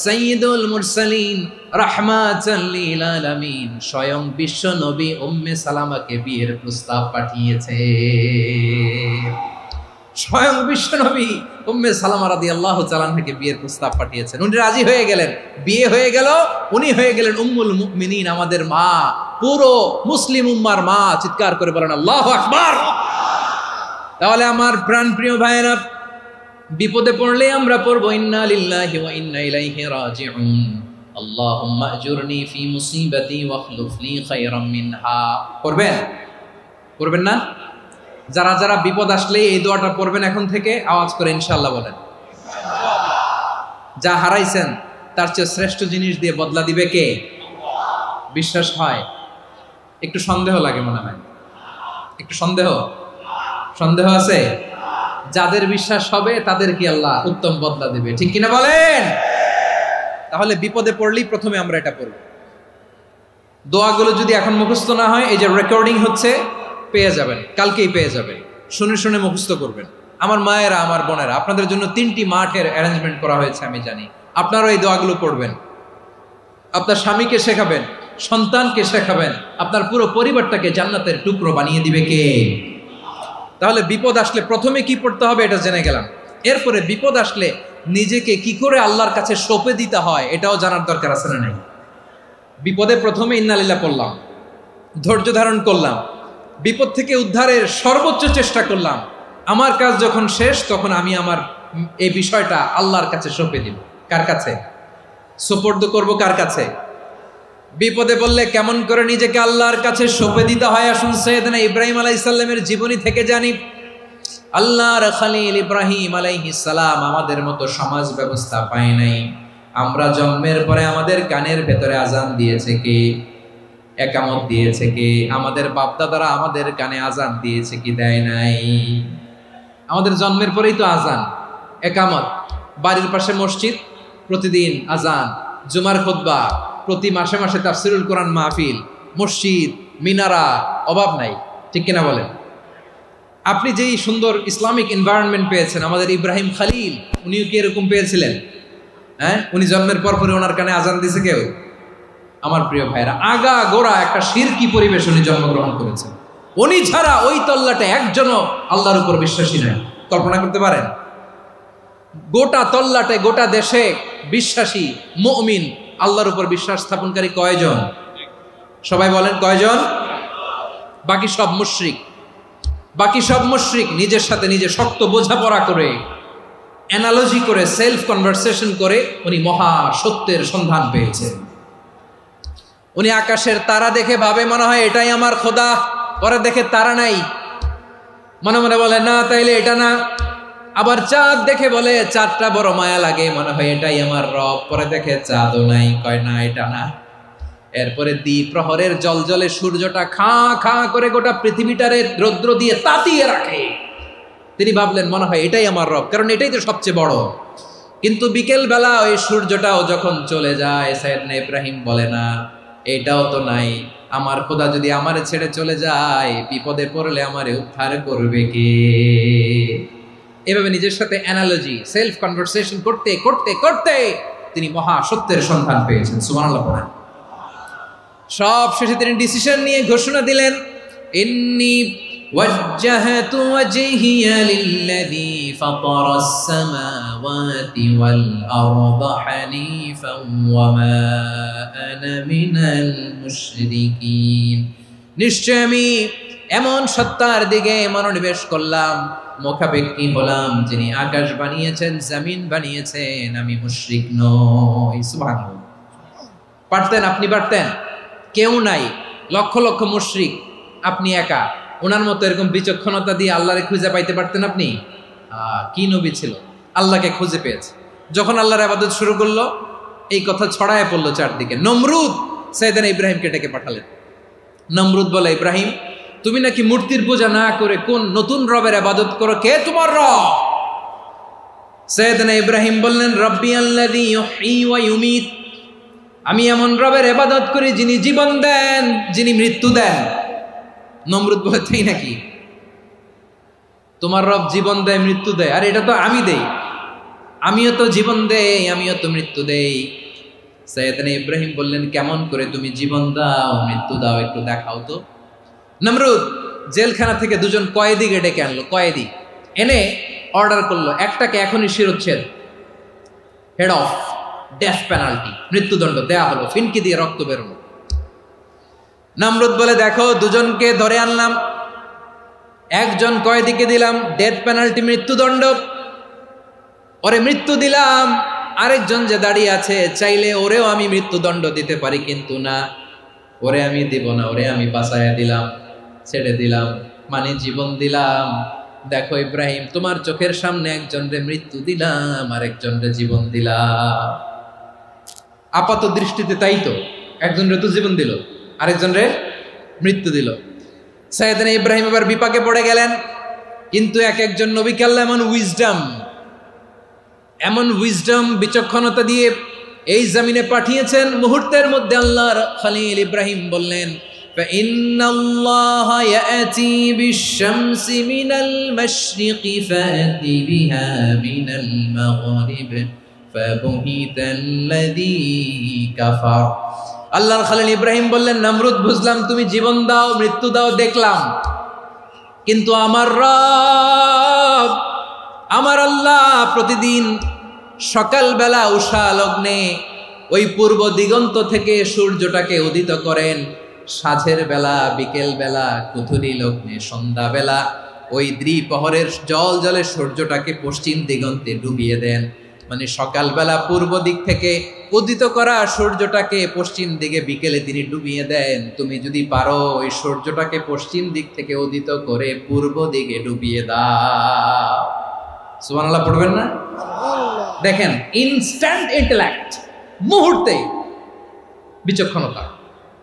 সাইয়্যিদুল মুরসালিন রাহমাতাল লিল আলামিন স্বয়ং বিশ্ব নবী উম্মে সালামাকে বিয়ের প্রস্তাব পাঠিয়েছে। স্বয়ং বিশ্ব নবী উম্মে সালামা রাদিয়াল্লাহু তাআলা আনহাকে বিয়ের প্রস্তাব পাঠিয়েছেন। উনি রাজি হয়ে গেলেন, বিয়ে হয়ে গেল, উনি হয়ে গেলেন উম্মুল মুমিনিন, আমাদের মা, পুরো মুসলিম উম্মার মা। চিৎকার করে বলেন আল্লাহু আকবার। তাহলে আমার প্রাণপ্রিয় ভাইয়েরা, বিপদে পড়লে আমরা পড়বো ইন্না লিল্লাহি ওয়া ইন্না ইলাইহি রাজিউন, আল্লাহুম্মা আজুরনি ফি মুসিবাতি ওয়া আখলুফ লি খায়রাম মিনহা। পড়বেন? পড়বেন না? যারা যারা বিপদ আসলে এই দোয়াটা পড়বেন এখন থেকে আওয়াজ করে ইনশাআল্লাহ বলেন। যা হারাইছেন তার চেয়ে শ্রেষ্ঠ জিনিস দিয়ে বদলা দিবে কে? বিশ্বাস হয়? একটু সন্দেহ লাগে মনে হয়, একটু সন্দেহ আছে? যাদের বিশ্বাস হবে তাদের কি আল্লাহ উত্তম বদলা দিবে, ঠিক কিনা বলেন? তাহলে বিপদে পড়লেই প্রথমে আমরা এটা পড়ব। দোয়াগুলো যদি এখন মুখস্থ না হয়, এই যে রেকর্ডিং হচ্ছে পেয়ে যাবেন, কালকেই পেয়ে যাবেন, শুনে শুনে মুখস্থ করবেন। আমার মায়েরা, আমার বোনেরা, আপনাদের জন্য 3টি মাঠের অ্যারেঞ্জমেন্ট করা হয়েছে, আমি জানি। আপনারা এই দোয়াগুলো পড়বেন, আপনার স্বামীকে শেখাবেন, সন্তানকে শেখাবেন, আপনার পুরো পরিবারটাকে জান্নাতের টুকরো বানিয়ে দিবে কে? তাহলে বিপদ আসলে প্রথমে কি পড়তে হবে এটা জেনে গেলাম। এরপরে বিপদ আসলে নিজেকে কি করে আল্লাহর কাছে সঁপে দিতে হয় এটাও জানার দরকার আছে না নাই? বিপদে প্রথমে ইন্না লিল্লাহ পড়লাম, ধৈর্য ধারণ করলাম, বিপদ থেকে উদ্ধারের সর্বোচ্চ চেষ্টা করলাম, আমার কাজ যখন শেষ তখন আমি আমার এই বিষয়টা আল্লাহর কাছে সঁপে দিব। কার কাছে সুপর্দ করব? কার কাছে? বিপদে বললে কেমন করে নিজেকে আল্লাহর কাছে সঁপে দিতে হয় আসুন সাইয়েদনা ইব্রাহিম আলাইহিস সালামের জীবনী থেকে জানি। আল্লাহর খলিল ইব্রাহিম আলাইহিস সালাম আমাদের মতো সমাজ ব্যবস্থা পায় নাই। আমরা জন্মের পরে আমাদের কানের ভেতরে আজান দিয়েছে কে? একামত দিয়েছে কে? আমাদের বাপদাদারা আমাদের কানে আজান দিয়েছে কি? দেয় নাই। আমাদের জন্মের পরেই তো আজান, একামত, বাড়ির পাশে মসজিদ, প্রতিদিন আজান, জুমার খুতবা, প্রতি মাসে মাসে তাফসিরুল কোরআন মাহফিল, মসজিদ, মিনারা, অভাব নাই, ঠিক কিনা বলেন? আপনি যেই সুন্দর ইসলামিক এনভায়রনমেন্ট পেয়েছেন, আমাদের ইব্রাহিম খলিল উনিও কি এরকম পেয়েছিলেন? হ্যাঁ, উনি জন্মের পর পরে ওনার কানে আজান দিয়েছে কেউ? আমার প্রিয় ভাইরা, আগা গোড়া একটা শিরকি পরিবেশ উনি জন্মগ্রহণ করেছেন। উনি ছাড়া ওই তল্লাটে একজনও আল্লাহর উপর বিশ্বাসী নয়। কল্পনা করতে পারেন? গোটা তল্লাটে, গোটা দেশে বিশ্বাসী মুমিন, আল্লাহর উপর বিশ্বাস স্থাপনকারী কয়জন? সবাই বলেন কয়জন? বাকি সব মুশরিক। বাকি সব মুশরিক নিজের সাথে নিজে শক্ত বোঝাপড়া করে, অ্যানালজি করে, সেলফ কনভারসেশন করে উনি মহা সত্যের সন্ধান পেয়েছেন। উনি আকাশের তারা দেখে ভাবে মনে হয় এটাই আমার খোদা, পরে দেখে তারা নাই, মনে মনে বলে না তাইলে এটা না। আবার চাঁদ দেখে বলে চাঁদটা বড় মায়া লাগে, মনে হয় এটাই আমার রব, পরে দেখে চাঁদও নাই, কয় না এটা না। এরপরে দ্বিপ্রহরের জলজলে সূর্যটা খা খা করে গোটা পৃথিবীটারে রৌদ্র দিয়ে তাতিয়ে রাখে। তিনি ভাবলেন মনে হয় এটাই আমার রব, কারণ এটাই তো সবচেয়ে বড়। কিন্তু বিকেল বেলা ওই সূর্যটাও যখন চলে যায়, সাইয়েদনা ইব্রাহিম বলে না এটাও তো নাই, আমার খোদা যদি আমারে ছেড়ে চলে যায়, বিপদে পড়লে আমারে উদ্ধার করবে কে? এভাবে নিজের সাথে অ্যানালজি, সেলফ কনভারসেশন করতে করতে করতে তিনি মহা সত্যের সন্ধান পেয়েছেন। সুবহানাল্লাহ পড়েন। সব শেষে তিনি ডিসিশন নিয়ে ঘোষণা দিলেন, ইন্নী ওয়াজ্জাহতু ওয়াজহিয়া লিল্লাযী ফাতারাস সামাওয়াতি ওয়াল আরদা হানিফান ওয়া মা আনা মিনাল মুশরিকিন। নিশ্চয় আমি এমন সত্তার দিকে মনোনিবেশ করলাম, মুখাপেক্ষী হলাম, যিনি আকাশ বানিয়েছেন, জমিন বানিয়েছেন, আমি মুশরিক নই। সুবহানাল্লাহ। পারতেন, আপনি পারতেন? কেউ নাই, লক্ষ লক্ষ মুশরিক, আপনি একা। ওনার মতো এরকম বিচক্ষণতা দিয়ে আল্লাহরে খুঁজে পাইতে পারতেন আপনি? কি নবী ছিল, আল্লাহকে খুঁজে পেয়েছে। যখন আল্লাহর ইবাদত শুরু করলো, এই কথা ছড়ায় পড়লো চারদিকে। নমরুদ সাইয়েদনা ইব্রাহিমকে ডেকে পাঠালেন। নমরুদ বলে, ইব্রাহিম তুমি নাকি মূর্তির পূজা না করে কোন নতুন রবের ইবাদত করো, কে তোমার রব? সাইয়েদনা ইব্রাহিম বললেন, রব্বি আল্লাযী ইউহয়ী ওয়া ইউমীত, আমি এমন রবের ইবাদত করি যিনি জীবন দেন, যিনি মৃত্যু দেন। নমরুদ বলে, তাই নাকি? তোমার রব জীবন দেয়, মৃত্যু দেয়, আর এটা তো আমি দেই, আমিও তো জীবন দেই, আমিও তো মৃত্যু দেই। সাইয়েদনা ইব্রাহিম বললেন, কেমন করে তুমি জীবন দাও, মৃত্যু দাও, একটু দেখাও তো। নমরুদ জেলখানা থেকে দুজন কয়েদিকে ডেকে আনলো। কয়েদি এনে অর্ডার করলো, একটাকে এখনই শিরোচ্ছেদ, হেড অফ, ডেথ পেনাল্টি, মৃত্যুদণ্ড দেয়া হলো, ফিনকি দিয়ে রক্ত বেরোলো। নমরুদ বলে, দেখো দুজনকে ধরে আনলাম, একজন কয়েদিকে দিলাম ডেথ পেনাল্টি, মৃত্যুদণ্ড, ওরে মৃত্যু দিলাম। আরেকজন যে দাঁড়িয়ে আছে, চাইলে ওরেও আমি মৃত্যুদণ্ড দিতে পারি, কিন্তু না, ওরে আমি দিব না, ওরে আমি বাঁচাইয়া দিলাম, ছেড়ে দিলাম, মানে জীবন দিলাম। দেখো ইব্রাহিম, তোমার চোখের সামনে একজনরে মৃত্যু দিলাম, আরেকজনরে জীবন দিলাম। আপাত দৃষ্টিতে তাই তো, একজনরে তো জীবন দিল, আরেকজনরে মৃত্যু দিল। সাইয়েদনা ইব্রাহিম এবার বিপাকে পড়ে গেলেন। কিন্তু এক একজন নবীকে আল্লাহ এমন উইজডম বিচক্ষণতা দিয়ে এই জমিনে পাঠিয়েছেন, মুহূর্তের মধ্যে আল্লাহর খলিল ইব্রাহিম বললেন, ফাইন্নাল্লাহা ইয়াতি বিশ-শামসি মিনাল মাশরিকি ফাতি বিহা মিনাল মাগরিব ফাবুহিতাল্লাযী কাফার। আল্লাহর খলিল ইব্রাহিম বললেন, নমরুদ বুঝলাম তুমি জীবন দাও, মৃত্যু দাও, দেখলাম, কিন্তু আমার রব, আমার আল্লাহ প্রতিদিন সকালবেলা উষা লগ্নে ওই পূর্ব দিগন্ত থেকে সূর্যটাকে উদিত করেন, সাঁঝের বেলা, বিকেল বেলা, কুথুরি লগ্নে, সন্ধ্যা বেলা ওই দ্বিপ্রহরের জল জলে সূর্যটাকে পশ্চিম দিগন্তে ডুবিয়ে দেন। মানে সকালবেলা পূর্ব দিক থেকে উদিত করা সূর্যটাকে পশ্চিম দিকে বিকেলে তিনি ডুবিয়ে দেন। তুমি যদি পারো ওই সূর্যটাকে পশ্চিম দিক থেকে উদিত করে পূর্ব দিকে ডুবিয়ে দাও। সুবহানাল্লাহ পড়বেন না? দেখেন, ইনস্ট্যান্ট ইন্টেলেক্ট, মুহূর্তে বিচক্ষণতা,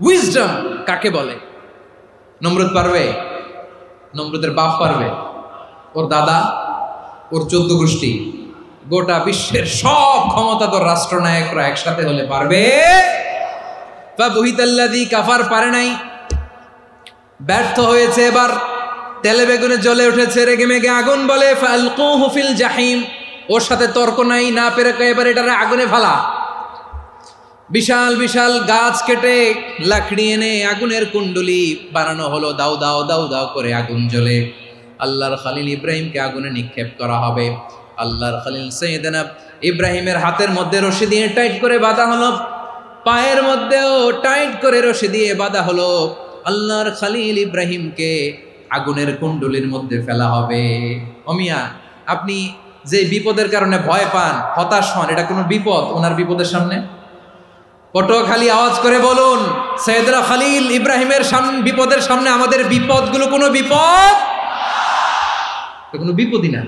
উইজডম কাকে বলে? নমরুদ পারবে? নমরুদের বাপ পারবে? ওর দাদা, ওর 14 গোষ্ঠী, গোটা বিশ্বের সব ক্ষমতাধর রাষ্ট্রনায়করা একসাথে হলে পারবে? ফাবুহিতাল্লাযী কাফার পারে নাই, ব্যর্থ হয়েছে। এবার তেলে বেগুনে জ্বলে উঠেছে, রেগে মেগে আগুন বলে, ফালকুহু ফিল জাহিম, ওর সাথে তর্ক নাই, না পেরে এবার এটারে আগুনে ফেলা। বিশাল বিশাল গাছ কেটে লাকড়ি এনে আগুনের কুণ্ডলি বানানো হলো, দাও দাও দাও দাও করে আগুন জ্বলে। আল্লাহর খলিল ইব্রাহিমকে আগুনে নিক্ষেপ করা হবে। আল্লাহর খলিল সাইয়েদনা ইব্রাহিমের হাতের মধ্যে রশি দিয়ে টাইট করে বাঁধা হলো, পায়ের মধ্যেও টাইট করে রশি দিয়ে বাঁধা হলো। আল্লাহর খলিল ইব্রাহিমকে আগুনের কুণ্ডলির মধ্যে ফেলা হবে। অমিয়া, আপনি যে বিপদের কারণে ভয় পান, হতাশ হন, এটা কোনো বিপদ ওনার বিপদের সামনে? পটুয়াখালী আওয়াজ করে বলুন, সাইয়েদনা খলিল ইব্রাহিমের বিপদের সামনে আমাদের বিপদগুলো কোনো বিপদ? এটা কোনো বিপদই না,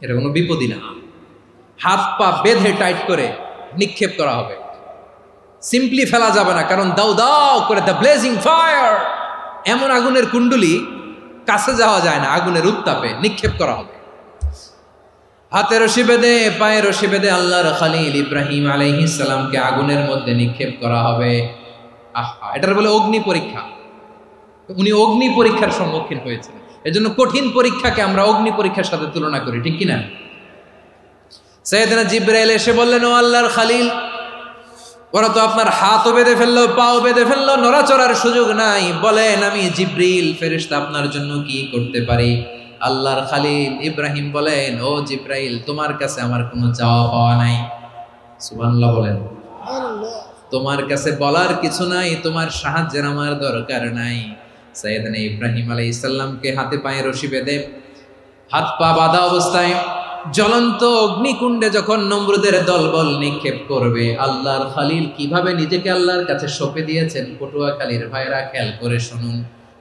এটা কোনো বিপদই না। হাত পা বেঁধে টাইট করে নিক্ষেপ করা হবে। সিম্পলি ফেলা যাবে না, কারণ দাও দাও করে দ্য ব্লেজিং ফায়ার, এমন আগুনের কুণ্ডুলি কাছে যাওয়া যায় না, আগুনের উত্তাপে নিক্ষেপ করা হবে। হাতে রশি বেঁধে পায়ে রশি বেঁধে আল্লাহর খলিল ইব্রাহিম আলাইহিস সালামকে আগুনের মধ্যে নিক্ষেপ করা হবে। আহা, এটার বলে অগ্নি পরীক্ষা। উনি অগ্নি পরীক্ষার সম্মুখীন হয়েছিলেন। এজন্য কঠিন পরীক্ষাকে আমরা অগ্নি পরীক্ষার সাথে তুলনা করি, ঠিক কিনা? সাইয়েদনা জিবরাইল এসে বললেন, ও আল্লাহর খলিল, ওরা তো আপনার হাতও বেঁধে ফেললো, পাও বেঁধে ফেললো, নড়াচড়ার সুযোগ নাই, বলেন আমি জিবরিল ফেরেশতা আপনার জন্য কি করতে পারি? আল্লাহর খলিল ইব্রাহিম বলেন, ও জিবরাইল, তোমার কাছে আমার কোনো চাওয়া পাওয়া নাই। সুবহানাল্লাহ বলেন। তোমার কাছে বলার কিছু নাই, তোমার সাহায্যের আমার দরকার নাই। সাইয়েদনা ইব্রাহিম আলাইহিস সালামকে হাতে পায়ে রশি বেঁধে হাত পা বাঁধা অবস্থায় জ্বলন্ত অগ্নিকুণ্ডে যখন নমরুদের দলবল নিক্ষেপ করবে, আল্লাহর খলিল কিভাবে নিজেকে আল্লাহর কাছে সঁপে দিয়েছেন পটুয়াখালীর ভাইরা খেয়াল করে শুনুন।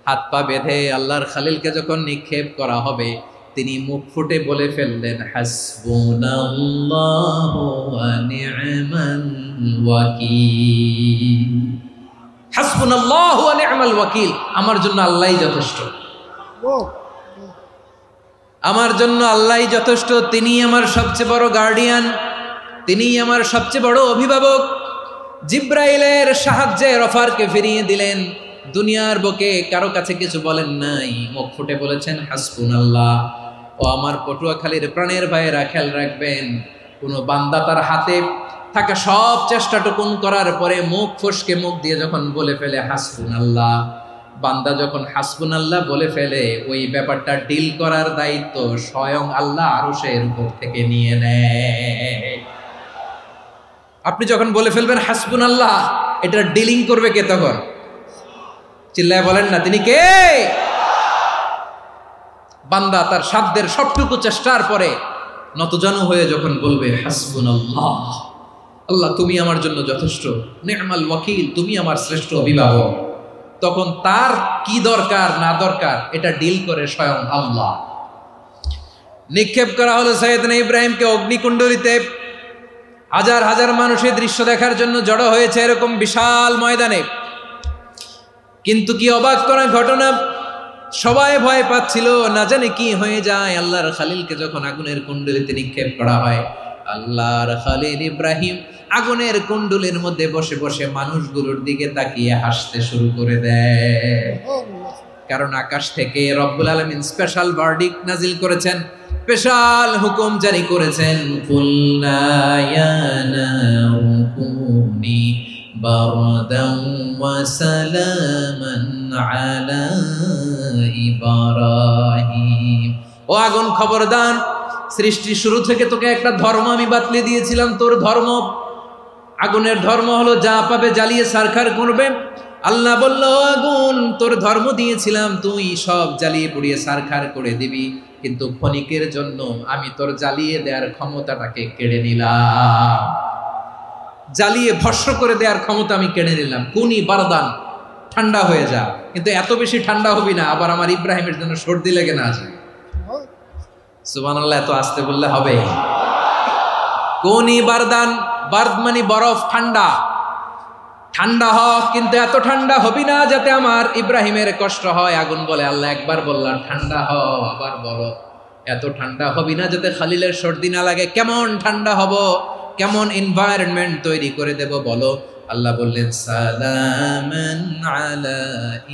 হাত পা বেঁধে আল্লাহর খলিলকে যখন নিক্ষেপ করা হবে, তিনি মুখ ফুটে বলে ফেললেন, হাসবুনাল্লাহু ওয়া নি'মাল ওয়াকিল। হাসবুনাল্লাহু ওয়া নি'মাল ওয়াকিল, আমার জন্য আল্লাহই যথেষ্ট, আমার জন্য আল্লাহই যথেষ্ট। তিনি আমার সবচেয়ে বড় গার্ডিয়ান, তিনি আমার সবচেয়ে বড় অভিভাবক। জিব্রাইলের সাহায্যে অফারকে ফিরিয়ে দিলেন, দুনিয়ার বুকে কারো কাছে কিছু বলেন নাই, মুখ ফুটে বলেছেন হাসবুনাল্লাহ। ও আমার পটুয়াখালীর প্রাণের ভাইয়েরা খেয়াল রাখবেন, কোনো বান্দা তার হাতে থাকা সব চেষ্টাটুকুন করার পরে মুখ ফসকে মুখ দিয়ে যখন বলে ফেলে হাসবুনাল্লাহ, বান্দা যখন হাসবুনাল্লাহ বলে ফেলে, ওই ব্যাপারটা ডিল করার দায়িত্ব স্বয়ং আল্লাহ আরশের উপর থেকে নিয়ে নেয়। আপনি যখন বলে ফেলবেন হাসবুনাল্লাহ, এটা ডিলিং করবে কে তখন? চিল্লায় বলেন না, তিনি কে? বান্দা তার সাধ্যের সবটুকু চেষ্টার পরে নতজানু হয়ে যখন বলবে হাসবুনাল্লাহ, আল্লাহ তুমি আমার জন্য যথেষ্ট, নি'মাল ওয়াকিল, তুমি আমার শ্রেষ্ঠ অভিভাবক, তখন তার কি দরকার না দরকার এটা ডিল করে স্বয়ং আল্লাহ। নিক্ষেপ করা হলো সাইয়েদনা ইব্রাহিমকে অগ্নিকুণ্ডলিতে। হাজার হাজার মানুষের দৃশ্য দেখার জন্য জড়ো হয়েছে এরকম বিশাল ময়দানে। কিন্তু কি অবাক করা ঘটনা, সবাই ভয় পাচ্ছিল, না জানে কি হয়ে যায়। আল্লাহর খলিলকে যখন আগুনের কুণ্ডলিতে নিক্ষেপ করা হয়, আল্লাহর খলিল ইব্রাহিম আগুনের কুণ্ডলের মধ্যে বসে বসে মানুষগুলোর দিকে তাকিয়ে হাসতে শুরু করে দেয়। কারণ আকাশ থেকে রব্বুল আলামিন স্পেশাল ভার্ডিক্ট নাজিল করেছেন, স্পেশাল হুকুম জারি করেছেন, কুলনা ইয়া নারু কুনি বারদান ওয়া সালামান আলা ইব্রাহিম। ও আগুন, খবরদার, সৃষ্টির শুরু থেকে তোকে একটা ধর্ম আমি বাতলে দিয়েছিলাম, তোর ধর্ম, আগুনের ধর্ম হলো যা পাবে জ্বালিয়ে সারখার করবে। আল্লাহ বলল, আগুন, তোর ধর্ম দিয়েছিলাম, তুই সব জ্বালিয়ে পুড়িয়ে সারখার করে দিবি, কিন্তু ক্ষণিকের জন্য আমি তোর জ্বালিয়ে দেওয়ার ক্ষমতাটাকে কেড়ে নিলাম, জ্বালিয়ে ভস্ম করে দেওয়ার ক্ষমতা আমি কেড়ে নিলাম। কুনি বারদান, ঠান্ডা হয়ে যা। কিন্তু এত বেশি ঠান্ডা হবি না আবার আমার ইব্রাহিমের জন্য সর্দি লেগে না যায়। সুবহানাল্লাহ, এত আসতে বললে হবে? কুনি বারদান, বার্দ মানে বরফ, ঠান্ডা, ঠান্ডা হ, কিন্তু এত ঠান্ডা হবি না যাতে আমার ইব্রাহিমের কষ্ট হয়। আগুন বলে, আল্লাহ একবার বললাম ঠান্ডা হ, আবার বলো এত ঠান্ডা হবি না যাতে খলিলের সর্দি না লাগে। কেমন ঠান্ডা হব, কেমন এনভায়রনমেন্ট তৈরি করে দেব বলো? আল্লাহ বললেন, সালামান আলা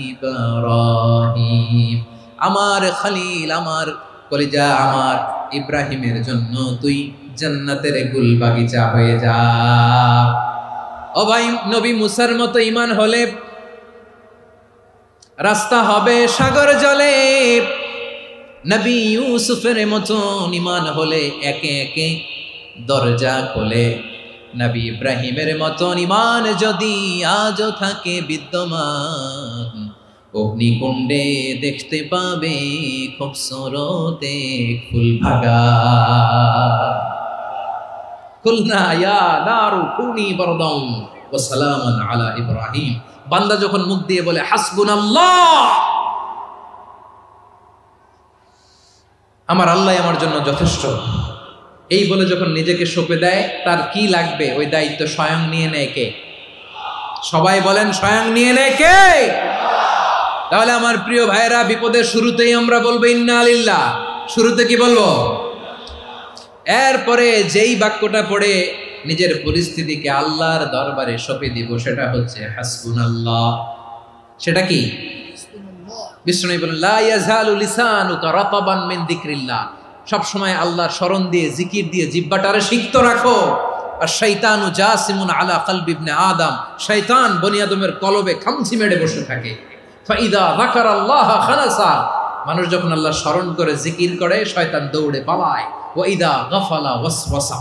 ইব্রাহিম, আমার খলিল, আমার কলিজা, আমার ইব্রাহিমের জন্য তুই জান্নাতের গুল বাগিচা হয়ে যা। ও ভাই, নবী মুসার মতো ঈমান হলে রাস্তা হবে সাগর জলে, নবী ইউসুফের মতো ঈমান হলে একে একে দরজা খোলে। নবী ইব্রাহিমের মতো ঈমান যদি আজও থাকে বিদ্যমান, অগ্নিকুণ্ডে দেখতে পাবে খুবসুরত এক ফুল ভাগা। কুলনা ইয়া নারু কুনি বারদান ওয়া সালামান আলা ইব্রাহিম। বান্দা যখন মুখ দিয়ে বলে হাসবুনাল্লাহ, আমার আল্লাহ আমার জন্য যথেষ্ট, এই বলে যখন নিজেকে সঁপে দেয়, তার কি লাগবে ওই দায়িত্ব স্বয়ং নিয়ে নেয় কে? সবাই বলেন স্বয়ং নিয়ে নেয় কে? তাহলে আমার প্রিয় ভাইরা, বিপদের শুরুতেই আমরা বলবো ইন্না লিল্লাহ। শুরুতে কি বলবো? এরপরে যেই বাক্যটা পড়ে নিজের পরিস্থিতিকে আল্লাহর দরবারে সঁপে দিব, সেটা হচ্ছে হাসবুনাল্লাহ। সেটা কি? বিষ্ণু বলেন লা ইয়াজালু লিসানুকা রাতাবান মিন যিকরিল্লাহ। সব সময় আল্লাহর স্মরণ দিয়ে, জিকির দিয়ে জিহ্বাটারে সিক্ত রাখো। আর শয়তানু জাসিমুন আলা কলবি ইবনে আদম, শয়তান বনি আদমের কলবে খামচি মেরে বসে থাকে। ফাইদা যাকারাল্লাহ খানাসা, মানুষ যখন আল্লাহ স্মরণ করে জিকির করে শয়তান দৌড়ে পালায়। ওয়াইদা গাফালা ওয়াসওয়াসা,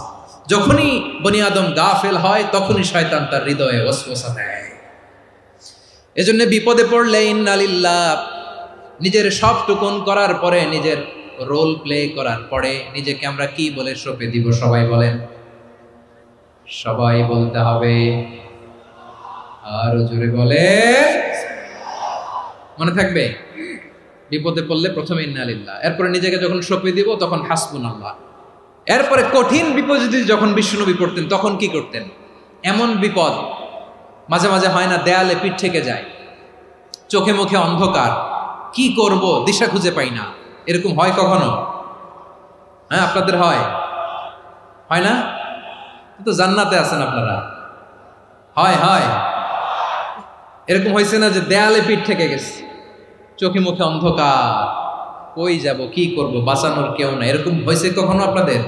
যখনই বনি আদম গাফেল হয় তখনই শয়তান তার হৃদয়ে ওয়াসওয়াসা দেয়। এজন্য বিপদে পড়লে ইন্না লিল্লাহ, নিজের সব টুকুন করার পরে, নিজের রোল প্লে করার পরে নিজেকে আমরা কি বলে সঁপে দিব? সবাই বলেন, সবাই বলতে হবে। আরো জোরে বলে, মনে থাকবে? বিপদে পড়লে প্রথমে ইন্না লিল্লাহ, এরপরে নিজেকে যখন সঁপে দিব তখন হাসবুনাল্লাহ। এরপরে কঠিন বিপদ যদি যখন বিশ্বনবী পড়তেন তখন কি করতেন? এমন বিপদ মাঝে মাঝে হয় না, দেয়ালে পিঠ থেকে যায়, চোখে মুখে অন্ধকার, কি করব দিশা খুঁজে পাই না, এরকম হয় কখনো? হ্যাঁ, আপনাদের হয়? হয় না? তো জান্নাতে আছেন আপনারা। হয় হয় এরকম হয়েছে না যে দেয়ালে পিঠ থেকে গেছে, চোখে মুখে অন্ধকার, কই যাব, কি করব, বাঁচানোর কেউ না, এরকম হয়েছে কখনো আপনাদের?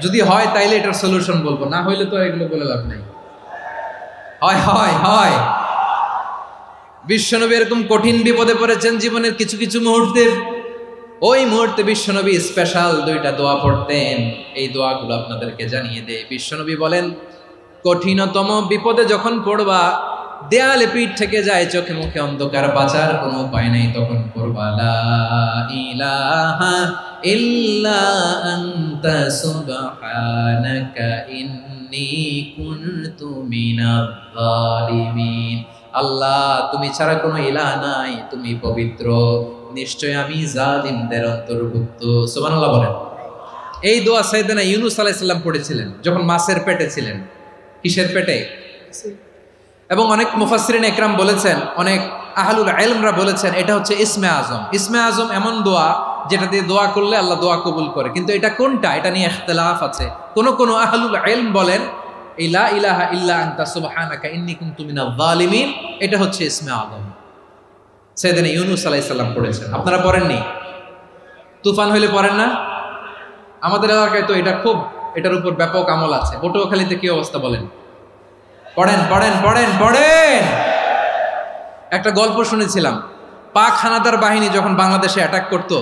যদি হয় তাইলে এটার সলিউশন বলবো, না হইলে তো এগুলো বলে লাভ নাই। হয় হয় হয় বিশ্বনবী এরকম কঠিন বিপদে পড়েছেন জীবনের কিছু কিছু মুহূর্তে। ওই মুহূর্তে বিশ্বনবী স্পেশাল 2টা দোয়া পড়তেন। এই দোয়াগুলো আপনাদেরকে জানিয়ে দেয়। বিশ্বনবী বলেন, কঠিনতম বিপদে যখন পড়বা, দেয়ালে পিঠ থেকে যায়, চোখে মুখে অন্ধকার, বাঁচার কোনো উপায় নাই, তখন পড়বা লা ইলাহা ইল্লা আনতা সুবহানাকা ইন্নী কুনতু মিনাজ জালিমিন। আল্লাহ, তুমি ছাড়া কোনো ইলাহ নাই, তুমি পবিত্র, নিশ্চয় আমি জালিমদের অন্তর্ভুক্ত। সুবহানাল্লাহ বলেন। এই দোয়া সাইয়েদনা ইউনূস আলাইহিস সালাম পড়েছিলেন যখন মাছের পেটে ছিলেন। কিসের পেটে? এবং অনেক মুফাসসিরিন একরাম বলেছেন, অনেক আহলুল ইলমরা বলেছেন, এটা হচ্ছে ইসমে আজম। ইসমে আজম এমন দোয়া যেটা দিয়ে দোয়া করলে আল্লাহ দোয়া কবুল করে, কিন্তু এটা কোনটা, এটা নিয়ে ইখতিলাফ আছে। কোন আহলুল ইলম বলেন লা ইলাহা ইল্লা আনতা সুবহানাকা ইন্নী কুনতু মিনাজ জালিমিন, এটা হচ্ছে ইসমে আজম। সাইয়েদনা ইউনূস আলাইহিস সালাম পড়েছেন। আপনারা পড়েননি? তুফান হইলে পড়েন না? আমাদের এলাকায় তো এটা খুব, এটার উপর ব্যাপক আমল আছে। পটুয়াখালীতে কি অবস্থা বলেন? পড়েন পড়েন পড়েন পড়েন। একটা গল্প শুনেছিলাম, পাক হানাদার বাহিনী যখন বাংলাদেশে অ্যাটাক করতো,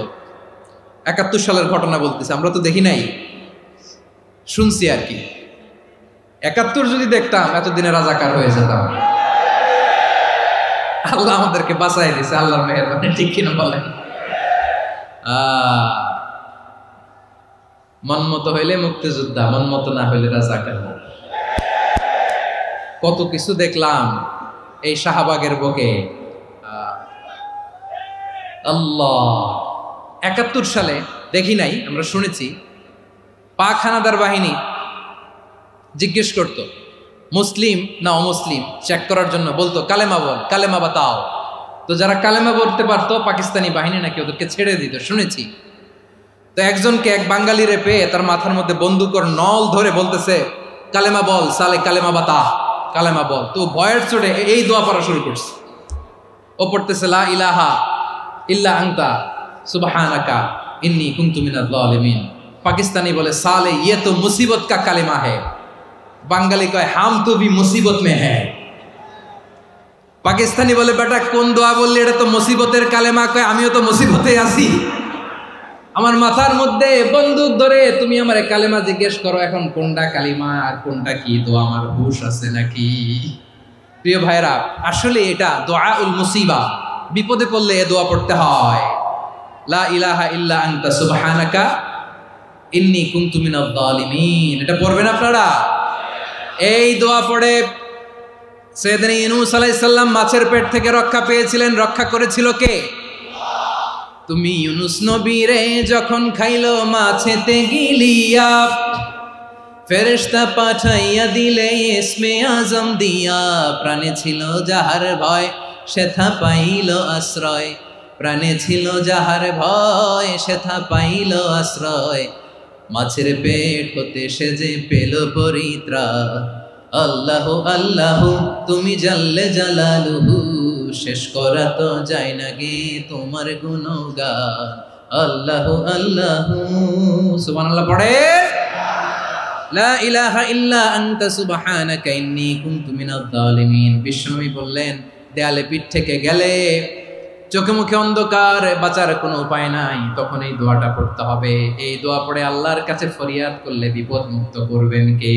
71 সালের ঘটনা বলতেছে, আমরা তো দেখি নাই, শুনছি আর কি। 71 যদি দেখতাম এতদিনে রাজাকার হয়ে যেতাম। আল্লাহ আমাদেরকে বাঁচাই দিছে, আল্লাহর মেহেরবানি, ঠিক কিনা বলেন? মন মতো হইলে মুক্তিযোদ্ধা, মন মতো না হইলে রাজাকার। কত কিছু দেখলাম এই শাহবাগের বুকে। আল্লাহ, 71 সালে দেখি নাই, আমরা শুনেছি, পাক হানাদার বাহিনী জিজ্ঞেস করত মুসলিম না অমুসলিম চেক করার জন্য, বলতো কালেমা বল, কালেমা বাতাও। তো যারা কালেমা বলতে পারতো পাকিস্তানি বাহিনী নাকি ওদেরকে ছেড়ে দিত, শুনেছি। তো একজনকে, এক বাঙালিরে পেয়ে তার মাথার মধ্যে বন্দুকর নল ধরে বলতেছে কালেমা বল সালে, কালেমা বাতা, কালেমা বল। তো ভয়ের চোটে এই দোয়া পড়া শুরু করছে। ও পড়তেছে লা ইলাহা ইল্লা আনতা সুবহানাকা ইন্নী কুনতু মিনাজ জালিমিন। পাকিস্তানি বলে সালে ये तो मुसीबत का কালেমা है। বাঙালি কয় হাম তো ভি মুসিবত মে হ্যায়। পাকিস্তানি বলে বেটা কোন দোয়া বললি, এটা তো মুসিবতের কালেমা। কয় আমিও তো মুসিবতে আছি, আমার মাথার মধ্যে বন্দুক ধরে তুমি আমার কালেমা জিজ্ঞেস করো, এখন কোনটা কালিমা আর কোনটা কি দোয়া, আমার হুশ আছে নাকি? প্রিয় ভাইরা, আসলে এটা দোয়াউল মুসিবা, বিপদে পড়লে এ দোয়া পড়তে হয়। লা ইলাহা ইল্লা আনতা সুবহানাকা ইন্নী কুনতু মিনাজ জালিমিন, এটা পড়বেন আপনারা। এই দোয়া পড়ে সাইয়েদনা ইউনূস আলাইহিস সালাম মাছের পেট থেকে রক্ষা পেয়েছিলেন। রক্ষা করেছিল কে? তুমি ইউনূস নবীরে যখন খাইলো মাছেতে গিলিয়া, ফেরেশতা পাঠাইয়া দিলে ইসমে আজম দিয়া, প্রাণে ছিল যাহার ভয় সেথা পাইল আশ্রয়। প্রাণে ছিল যাহার ভয় সেথা পাইল আশ্রয়। মাছের পেট হতে সে যে পেল পরিত্রাণ। আল্লাহ আল্লাহ তুমি জাল্লে জালালুহু, শেষ করা তো যায় না গে তোমার গুণগান। আল্লাহ আল্লাহ সুবহানাল্লাহ পড়ে। লা ইলাহা ইল্লা আনতা সুবহানাকা ইন্নী কুনতু মিনাজ জালিমিন। বিশ্বনবী বললেন, দেয়ালে পিঠ থেকে গেলে, চোখে মুখে অন্ধকার, বাঁচার কোনো উপায় নাই, তখন এই দোয়াটা পড়তে হবে। এই দোয়া পড়ে আল্লাহর কাছে ফরিয়াদ করলে বিপদ মুক্ত করবেন কে?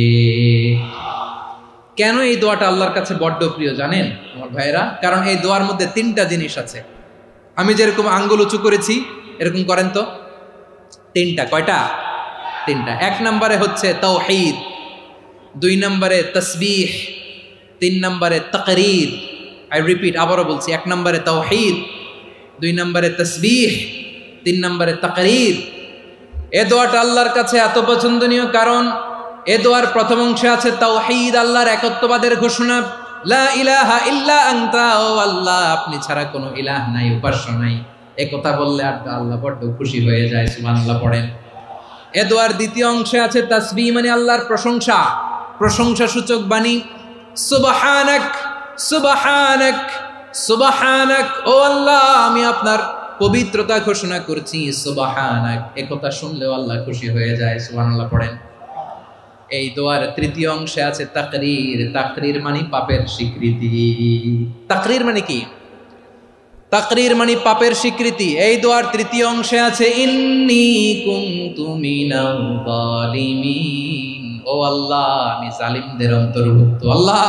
কেন এই দোয়াটা আল্লাহর কাছে বড্ড প্রিয় জানেন আমার ভাইয়েরা? কারণ এই দোয়ার মধ্যে তিনটা জিনিস আছে। আমি যেরকম আঙ্গুল উঁচু করেছি এরকম করেন তো। তিনটা। কয়টা? তিনটা। এক নম্বরে হচ্ছে তাওহীদ, দুই নম্বরে তাসবিহ, তিন নম্বরে তাকরীর। আই রিপিট, আবারও বলছি, এক নম্বরে তাওহীদ, দুই নম্বরে তাসবিহ, তিন নম্বরে তাকরীর। এ দোয়াটা আল্লাহর কাছে এত পছন্দনীয় কারণ এ দোয়ার প্রথম অংশে আছে তাওহীদ, আল্লাহর একত্ববাদের ঘোষণা। লা ইলাহা ইল্লা আনতা, ও আল্লাহ আপনি ছাড়া কোনো ইলাহ নাই, উপাস্য নাই। এ কথা বললে আর আল্লাহ বড্ড খুশি হয়ে যায়। সুবহানাল্লাহ পড়েন। এ দোয়ার দ্বিতীয় অংশে আছে তাসবিহ, মানে আল্লাহর প্রশংসা, প্রশংসা সূচক বাণী। সুবহানাক সুবহানাক সুবহানাক, ও আল্লাহ আমি আপনার পবিত্রতা ঘোষণা করছি। সুবহানাক, এ কথা শুনলেও আল্লাহ খুশি হয়ে যায়। সুবহানাল্লাহ পড়েন। এই দোয়ার তৃতীয় অংশে আছে তাকরীর। তাকরীর মানে পাপের স্বীকৃতি। তাকরীর মানে কি? তাকরীর মানে পাপের স্বীকৃতি। এই দোয়ার তৃতীয় অংশে আছে ইন্নী কুনতু মিনাল জালিমিন, ও আল্লাহ আমি জালিমদের অন্তর্ভুক্ত। আল্লাহ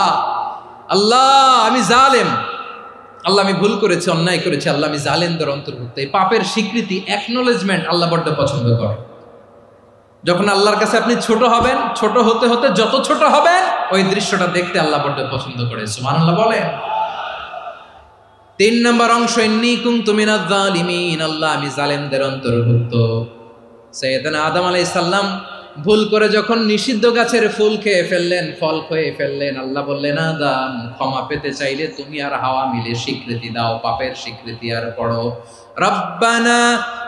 আল্লাহ আমি জালেম, আল্লাহ আমি ভুল করেছি, অন্যায় করেছি, আল্লাহ আমি জালেমদের অন্তর্ভুক্ত। এই পাপের স্বীকৃতি, অ্যাকনোলেজমেন্ট আল্লাহ বড্ড পছন্দ করে। যখন আল্লাহর কাছে আপনি ছোট হবেন, ছোট হতে হতে যত ছোট হবেন ওই দৃশ্যটা দেখতে আল্লাহ বড্ড পছন্দ করে। সুবহানাল্লাহ বলেন। তিন নম্বর অংশ ইন্নী কুনতু মিনাজ জালিমিন, আল্লাহ আমি জালেমদের অন্তর্ভুক্ত। সাইয়েদনা আদম আলাইহিস সালাম ভুল করে যখন নিষিদ্ধ গাছের ফুল খেয়ে ফেললেন, ফল খেয়ে ফেললেন, আল্লাহ বললেন আদম ক্ষমা পেতে চাইলে তুমি আর হাওয়া মিলে স্বীকৃতি দাও, পাপের স্বীকৃতি আর পড়ো রব্বানা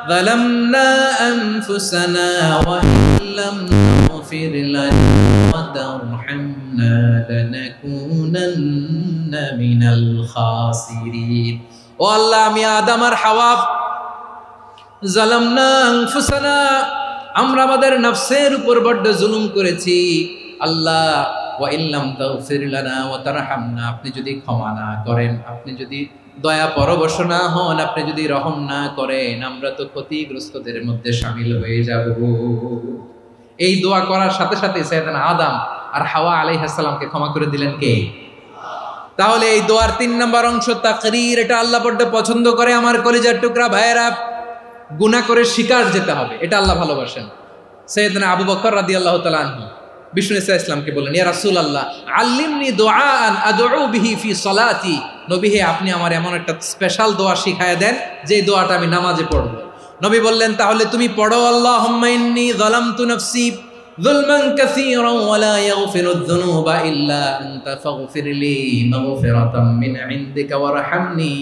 যালামনা আনফুসানা ওয়া ইল্লাম তাগফির লানা ওয়া তারহামনা লানাকুনান্না মিনাল খাসিরিন। ও আল্লাহ আমি আদম আর হাওয়া যালামনা আনফুসানা, আমরা আমাদের নফসের উপর বড্ড জুলুম করেছি। আল্লাহ ওয়া ইল্লাম তাগফির লানা ওয়া তারহামনা, আপনি যদি ক্ষমা না করেন, আপনি যদি দয়া পরবশ না হন, আপনি যদি রহম না করেন, আমরা তো ক্ষতিগ্রস্তদের মধ্যে শামিল হয়ে যাব। এই দোয়া করার সাথে সাথে সাইয়েদনা আদম আর হাওয়া আলাইহিস সালামকে ক্ষমা করে দিলেন কে? তাহলে এই দোয়ার তিন নম্বর অংশ তাকরীর, এটা আল্লাহ বড্ড পছন্দ করে। আমার কলিজার টুকরা ভাইয়েরা, গুনাহ করে শিকার যেতে হবে, এটা আল্লাহ ভালোবাসেন। সাইয়েদনা আবু বকর রাদিয়াল্লাহু তাআলা আনহু বিষ্ণু ইসা ইসলামকে বললেন, ইয়া রাসূলুল্লাহ আল্লিমনি দুআআন আদউ বিহি ফি সালাতি, নবী হে আপনি আমার এমন একটা স্পেশাল দোয়া শিখায়া দেন যে দোয়াটা আমি নামাজে পড়ব। নবী বললেন, তাহলে তুমি পড়ো আল্লাহুম্মা ইন্নী যালামতু নাফসি যুলমান কাসীরান ওয়া লা ইয়াগফিরুয যুনুবা ইল্লা আনতা ফাগফিরলি মাগফিরাতাম মিন ইনদিকা ওয়ারহামনি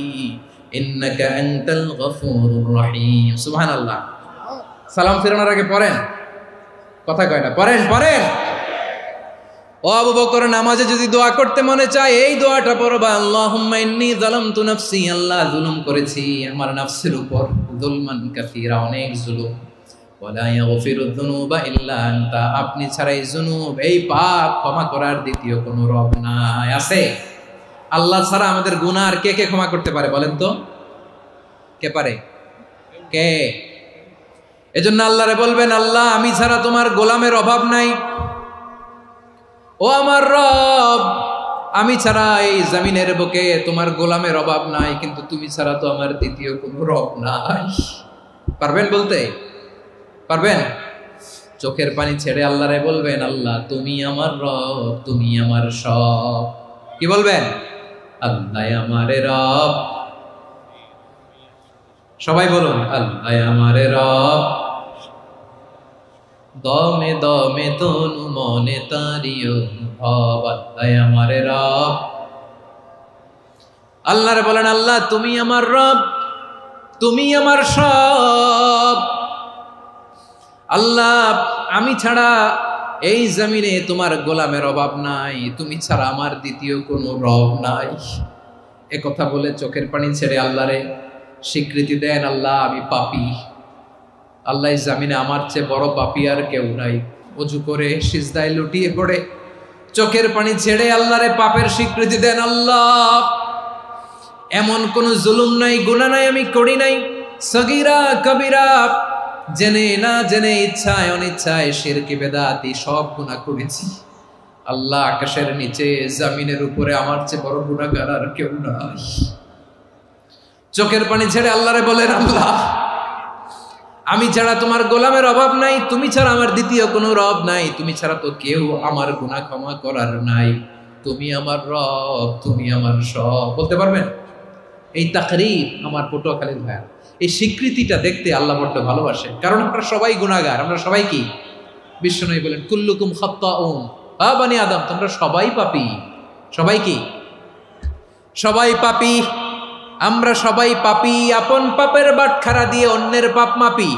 ইন্নাকা আনতাল গফুরুর রহিম। সুবহানাল্লাহ। সালাম ফিরানোর আগে পড়েন, কথা কয় না, পড়েন পড়েন। ও আবু বকর, নামাজে যদি দোয়া করতে মনে চায় এই দোয়াটা পড়বা, আল্লাহুম্মা ইন্নী যালামতু নাফসি, আল্লাহ জুলুম করেছি আমার নফসের উপর, যুলমান কাসীরা, অনেক জুলুম, ওয়া লা ইয়াগফিরুয যুনুবা ইল্লা আনতা, আপনি ছাড়া এই জুনুব, এই পাপ ক্ষমা করার দ্বিতীয় কোনো রব নাই। আছে? আল্লাহ ছাড়া আমাদের গুনাহ আর কে কে ক্ষমা করতে পারে বলেন তো? কে পারে? কে? এজন্য আল্লাহরে বলবেন, আল্লাহ আমি ছাড়া তোমার গোলামের অভাব নাই, ও আমার রব আমি ছাড়া এই জমিনের বুকে তোমার গোলামের অভাব নাই, কিন্তু তুমি ছাড়া তো আমার দ্বিতীয় কোনো রব নাই। পারবেন বলতে? পারবেন? চোখের পানি ছেড়ে আল্লাহরে বলবেন, আল্লাহ তুমি আমার রব, তুমি আমার সব। কি বলবেন? আল্লাহ আমারে রব। সবাই বলুন, আল্লাহ আমারে রব, দমে দমে তনু মনে তারি অনুভব, আল্লাহ আমার রব। আল্লাহরে বলেন, আল্লাহ তুমি আমার রব, তুমি আমার সব। আল্লাহ আমি ছাড়া এই জমিনে তোমার গোলামের অভাব নাই, তুমি ছাড়া আমার দ্বিতীয় কোনো রব নাই। এ কথা বলে চোখের পানি ছেড়ে আল্লাহরে স্বীকৃতি দেন, আল্লাহ আমি পাপী, আল্লাহ এই জমিনে আমার চেয়ে বড় পাপী আর কেউ নাই। ওযু করে সিজদায় লুটিয়ে পড়ে চোখের পানি ছেড়ে আল্লাহরে পাপের স্বীকৃতি দেন, আল্লাহ এমন কোন জুলুম নাই, গুনাহ নাই আমি করি নাই, সগীরা কবিরা, জেনে না জেনে, ইচ্ছায় অনিচ্ছায়, শিরকি বেদাতি সব গুনাহ করেছি। আল্লাহ আকাশের নিচে জমিনের উপরে আমার চেয়ে বড় গুনাহগার আর কেউ নাই। চোখের পানি ছেড়ে আল্লাহরে বলেন, আল্লাহ আমি ছাড়া তোমার গোলামের অভাব নাই, তুমি ছাড়া আমার দ্বিতীয় কোনো রব নাই, তুমি ছাড়া তো কেউ আমার গুনাহ ক্ষমা করার নাই, তুমি আমার রব, তুমি আমার সব। বলতে পারবেন? এই তাকরীর আমার পটুয়াখালীর ভাইয়া, এই স্বীকৃতিটা দেখতে আল্লাহ বড্ড ভালোবাসে, কারণ আমরা সবাই গুনাহগার, আমরা সবাই কি? বিশ্বনবী বলেন কুল্লুকুম খাত্তাউন, বানি আদম তোমরা সবাই পাপী। সবাই কি? সবাই পাপী। আমরা সবাই পাপী, আপন পাপের বাটখারা দিয়ে অন্যের পাপ মাপি।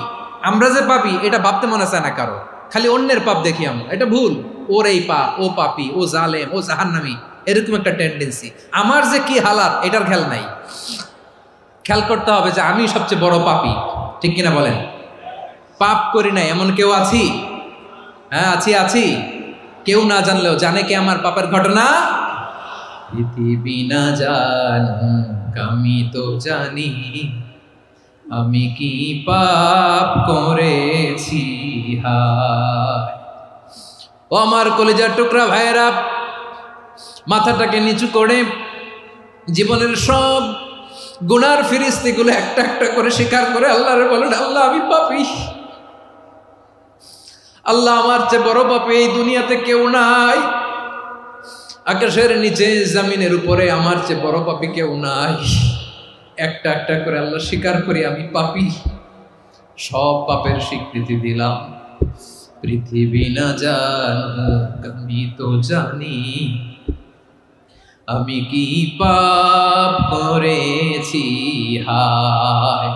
আমরা যে পাপী এটা ভাবতে মনে চায় না কারো, খালি অন্যের পাপ দেখি আমরা, এটা ভুল। ওর এই পাপ, ও পাপী, ও জালেম, ও জাহান্নামী, এরকম একটা টেন্ডেন্সি। আমার যে কি হালাত এটার খেয়াল নাই। খেয়াল করতে হবে যে আমি সবচেয়ে বড় পাপী, ঠিক কিনা বলেন? পাপ করি নাই এমন কেউ আছি? হ্যাঁ আছি। কেউ না জানলেও জানে কে আমার পাপের ঘটনা? পৃথিবী না জানুক আমি তো জানি, আমি কি পাপ করেছি হায়। ও আমার কলিজার টুকরা ভাইয়েরা, মাথাটাকে নিচু করে জীবনের সব গুনার ফিরিস্তিগুলো একটা একটা করে স্বীকার করে আল্লাহরে বলেন, আল্লাহ আমি পাপী, আল্লাহ আমার চেয়ে বড় পাপী এই দুনিয়াতে কেউ নাই, আকাশের নিচে জমিনের উপরে আমার চেয়ে বড় পাপী কেউ নাই। একটা একটা করে আল্লাহ স্বীকার করি আমি পাপী, সব পাপের স্বীকৃতি দিলাম। পৃথিবী না জানুক আমি তো জানি, আমি কি পাপ করেছি হায়।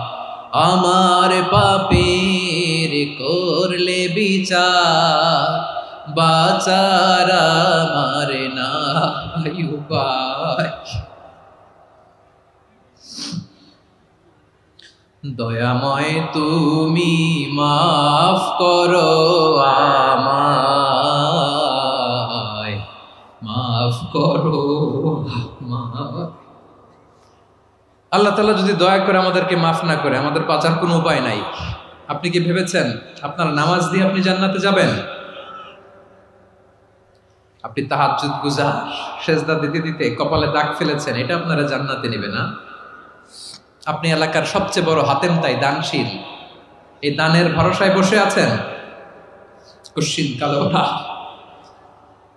আমার পাপের করলে বিচার, বাঁচার আমার নাই উপায়। দয়াময় তুমি মাফ করো আমায়, মাফ করো আমায়। আল্লাহ তাআলা যদি দয়া করে আমাদেরকে মাফ না করে, আমাদের বাঁচার কোনো উপায় নাই। আপনি কি ভেবেছেন আপনার নামাজ দিয়ে আপনি জান্নাতে যাবেন? আপনি তাহাজ্জুদ গুজার, সেজদা দিতে দিতে কপালে দাগ ফেলেছেন, এটা আপনারা জান্নাতে নেবে না। আপনি এলাকার সবচেয়ে বড় হাতেম তাই দানশীল, এই দানের ভরসায় বসে আছেন, কুশ্চিন কালো না।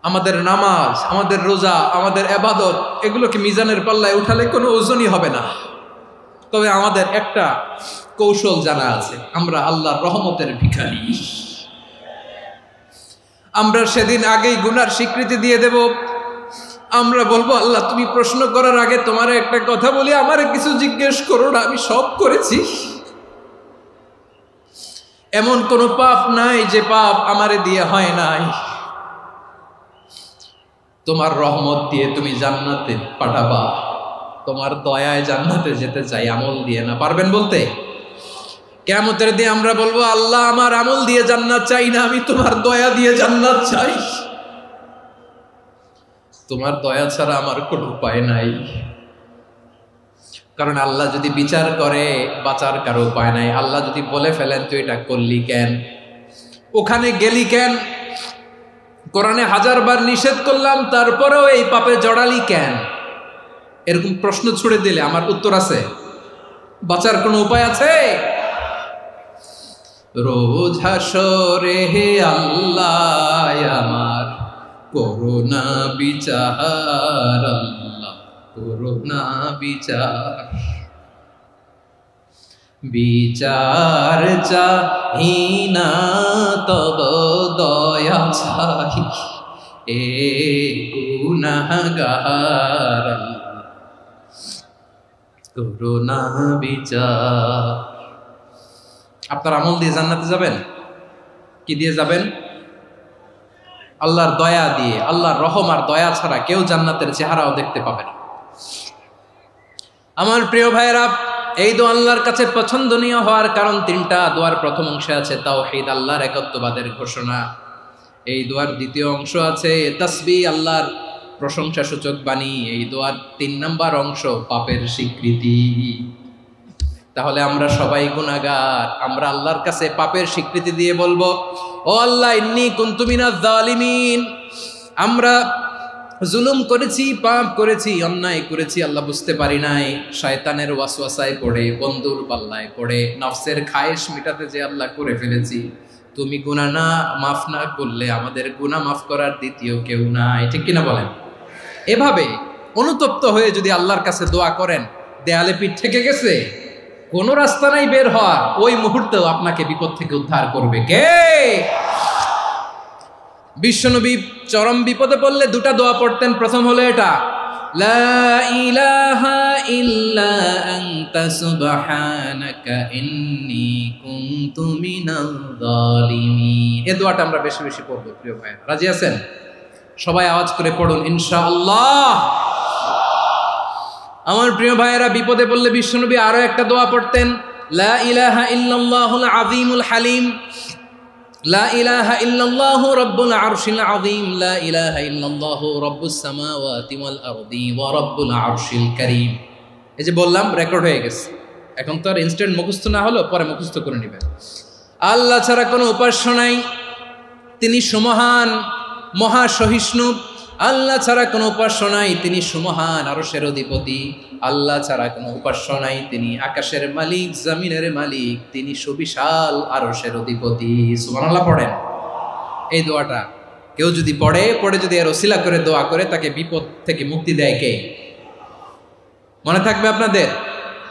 আমাদের নামাজ, আমাদের রোজা, আমাদের ইবাদত, এগুলোকে মিজানের পাল্লায় উঠালে কোনো ওজনই হবে না। তবে আমাদের একটা কৌশল জানা আছে, আমরা আল্লাহর রহমতের ভিখারি। আমরা সেদিন আগেই গুনার স্বীকৃতি দিয়ে দেব। আমরা বলবো, আল্লাহ তুমি প্রশ্ন করার আগে তোমার একটা কথা বলি, আমারে কিছু জিজ্ঞেস করো না, আমি সব করেছি। এমন কোনো পাপ নাই যে পাপ আমারে দিয়ে হয় নাই। তোমার রহমত দিয়ে তুমি জান্নাতে পাঠাবা, তোমার দয়ায় জান্নাতে যেতে চাই, আমল দিয়ে না। পারবেন বলতে? কিয়ামতের দিন আমরা বলবো, আল্লাহ আমার আমল দিয়ে জান্নাত চাই না, আমি তোমার দয়া দিয়ে জান্নাত চাই। তোমার দয়া ছাড়া আমার কোনো উপায় নাই। কারণ আল্লাহ যদি বিচার করে বাঁচার কারো উপায় নাই। আল্লাহ যদি বলে ফেলেন তুই এটা করলি কেন, ওখানে গেলি কেন, কোরআনে 1000 বার নিষেধ করলাম তারপরেও এই পাপে জড়ালি কেন, এরকম প্রশ্ন ছুড়ে দিলে আমার উত্তর আছে? বাঁচার কোনো উপায় আছে? রোজ হাসরে হে আল্লাহ আমার করুণা বিচার, আল্লাহ করুণা বিচার। বিচার চাহি না তব দয়া চাহি এ গুনাহগার করুণা বিচার। আপনার আমল দিয়ে জান্নাতে যাবেন? কি দিয়ে যাবেন? আল্লাহর দয়া দিয়ে। আল্লাহর রহম আর দয়া ছাড়া কেউ জান্নাতের চেহারাও দেখতে পাবে না। আমার প্রিয় ভাইয়েরা, এই দোয়া আল্লাহর কাছে পছন্দনীয় হওয়ার কারণ তিনটা। দোয়ার প্রথম অংশে আছে তাওহীদ, আল্লাহর একত্ববাদের ঘোষণা। এই দোয়ার দ্বিতীয় অংশ আছে তাসবিহ, আল্লাহর প্রশংসা সূচক বাণী। এই দোয়ার 3 নাম্বার অংশ পাপের স্বীকৃতি। তাহলে আমরা সবাই গুনাহগার। আমরা আল্লাহর কাছে পাপের স্বীকৃতি দিয়ে বলবো, ও আল্লাহ, ইন্নী কুনতু মিনাজ জালিমিন। আমরা জুলুম করেছি, পাপ করেছি, অন্যায় করেছি, আল্লাহ বুঝতে পারি নাই। শয়তানের ওয়াসওয়াসায় পড়ে, বন্ধুর পাল্লায় পড়ে, নফসের খায়েশ মিটাতে যে আল্লাহ করে ফেলেছি। তুমি গুনাহ না মাফ না করলে আমাদের গুনাহ মাফ করার দ্বিতীয় কেউ নাই। ঠিক কিনা বলেন? এভাবে অনুতপ্ত হয়ে যদি আল্লাহর কাছে দোয়া করেন, দেয়ালে পিঠ থেকে গেছে, কোনো রাস্তা নাই বের হওয়ার, ওই মুহূর্তেও আপনাকে বিপদ থেকে উদ্ধার করবে কে? বিশ্বনবী চরম বিপদে পড়লে 2টা দোয়া পড়তেন। প্রথম হলো এটা, লা ইলাহা ইল্লা আনতা সুবহানাকা ইন্নী কুনতু মিনাল জালিমিন। এই দোয়াটা আমরা বেশি বেশি পড়ব প্রিয় ভাই। রাজি আছেন? সবাই আওয়াজ করে পড়ুন ইনশাআল্লাহ। আমার প্রিয় ভাইয়েরা, বিপদে পড়লে বিশ্বনবী আরো একটা দোয়া পড়তেন, লা ইলাহা ইল্লাল্লাহুল আযীমুল হালিম, লা ইলাহা ইল্লাল্লাহু রাব্বুল আরশিল আযীম, লা ইলাহা ইল্লাল্লাহু রাব্বুস সামাওয়াতি ওয়াল আরদি ওয়া রাব্বুল আরশিল কারীম। এই যে বললাম, রেকর্ড হয়ে গেছে। এখন তো আর ইনস্ট্যান্ট মুখস্থ না হলো, পরে মুখস্থ করে নেবেন। আল্লাহ ছাড়া কোনো উপাস্য নাই, তিনি সুমহান, মহাসহিষ্ণু। আল্লাহ ছাড়া কোনো উপাস্য নাই, তিনি সুমহান, আরশের অধিপতি। আল্লাহ ছাড়া কোনো উপাস্য নাই, তিনি আকাশের মালিক, জমিনের মালিক, তিনি সুবিশাল আরশের অধিপতি। সুবহানাল্লাহ পড়েন। এই দোয়াটা কেউ যদি পড়ে যদি এর ওসিলা করে দোয়া করে, তাকে বিপদ থেকে মুক্তি দেয় কে? মনে থাকবে আপনাদের?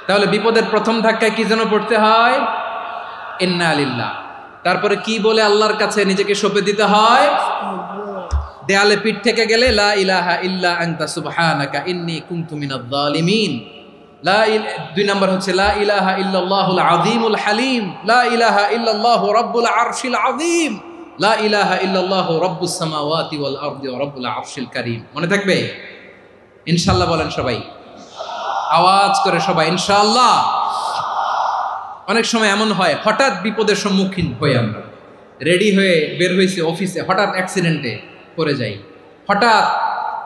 তাহলে বিপদের প্রথম ধাক্কায় কি যেন পড়তে হয়? ইন্না লিল্লাহ। তারপরে কি বলে আল্লাহর কাছে নিজেকে সঁপে দিতে হয়? দেয়ালে পিঠ থেকে গেলে লা ইলাহা ইল্লা আনতা সুবহানাকা ইন্নী কুনতু মিনাজ জালিমিন। 2 নাম্বার হচ্ছে লা ইলাহা ইল্লাল্লাহুল আযীমুল হালিম, লা ইলাহা ইল্লাল্লাহু রাব্বুল আরশিল আযীম, লা ইলাহা ইল্লাল্লাহু রাব্বুস সামাওয়াতি ওয়াল আরদি ওয়া রাব্বুল আরশিল কারীম। মনে থাকবে? ইনশাআল্লাহ বলেন সবাই, আওয়াজ করে সবাই ইনশাআল্লাহ। অনেক সময় এমন হয়, হঠাৎ বিপদের সম্মুখীন হই আমরা, রেডি হয়ে বের হয়েছি অফিসে, হঠাৎ অ্যাক্সিডেন্টে পড়ে যাই, হঠাৎ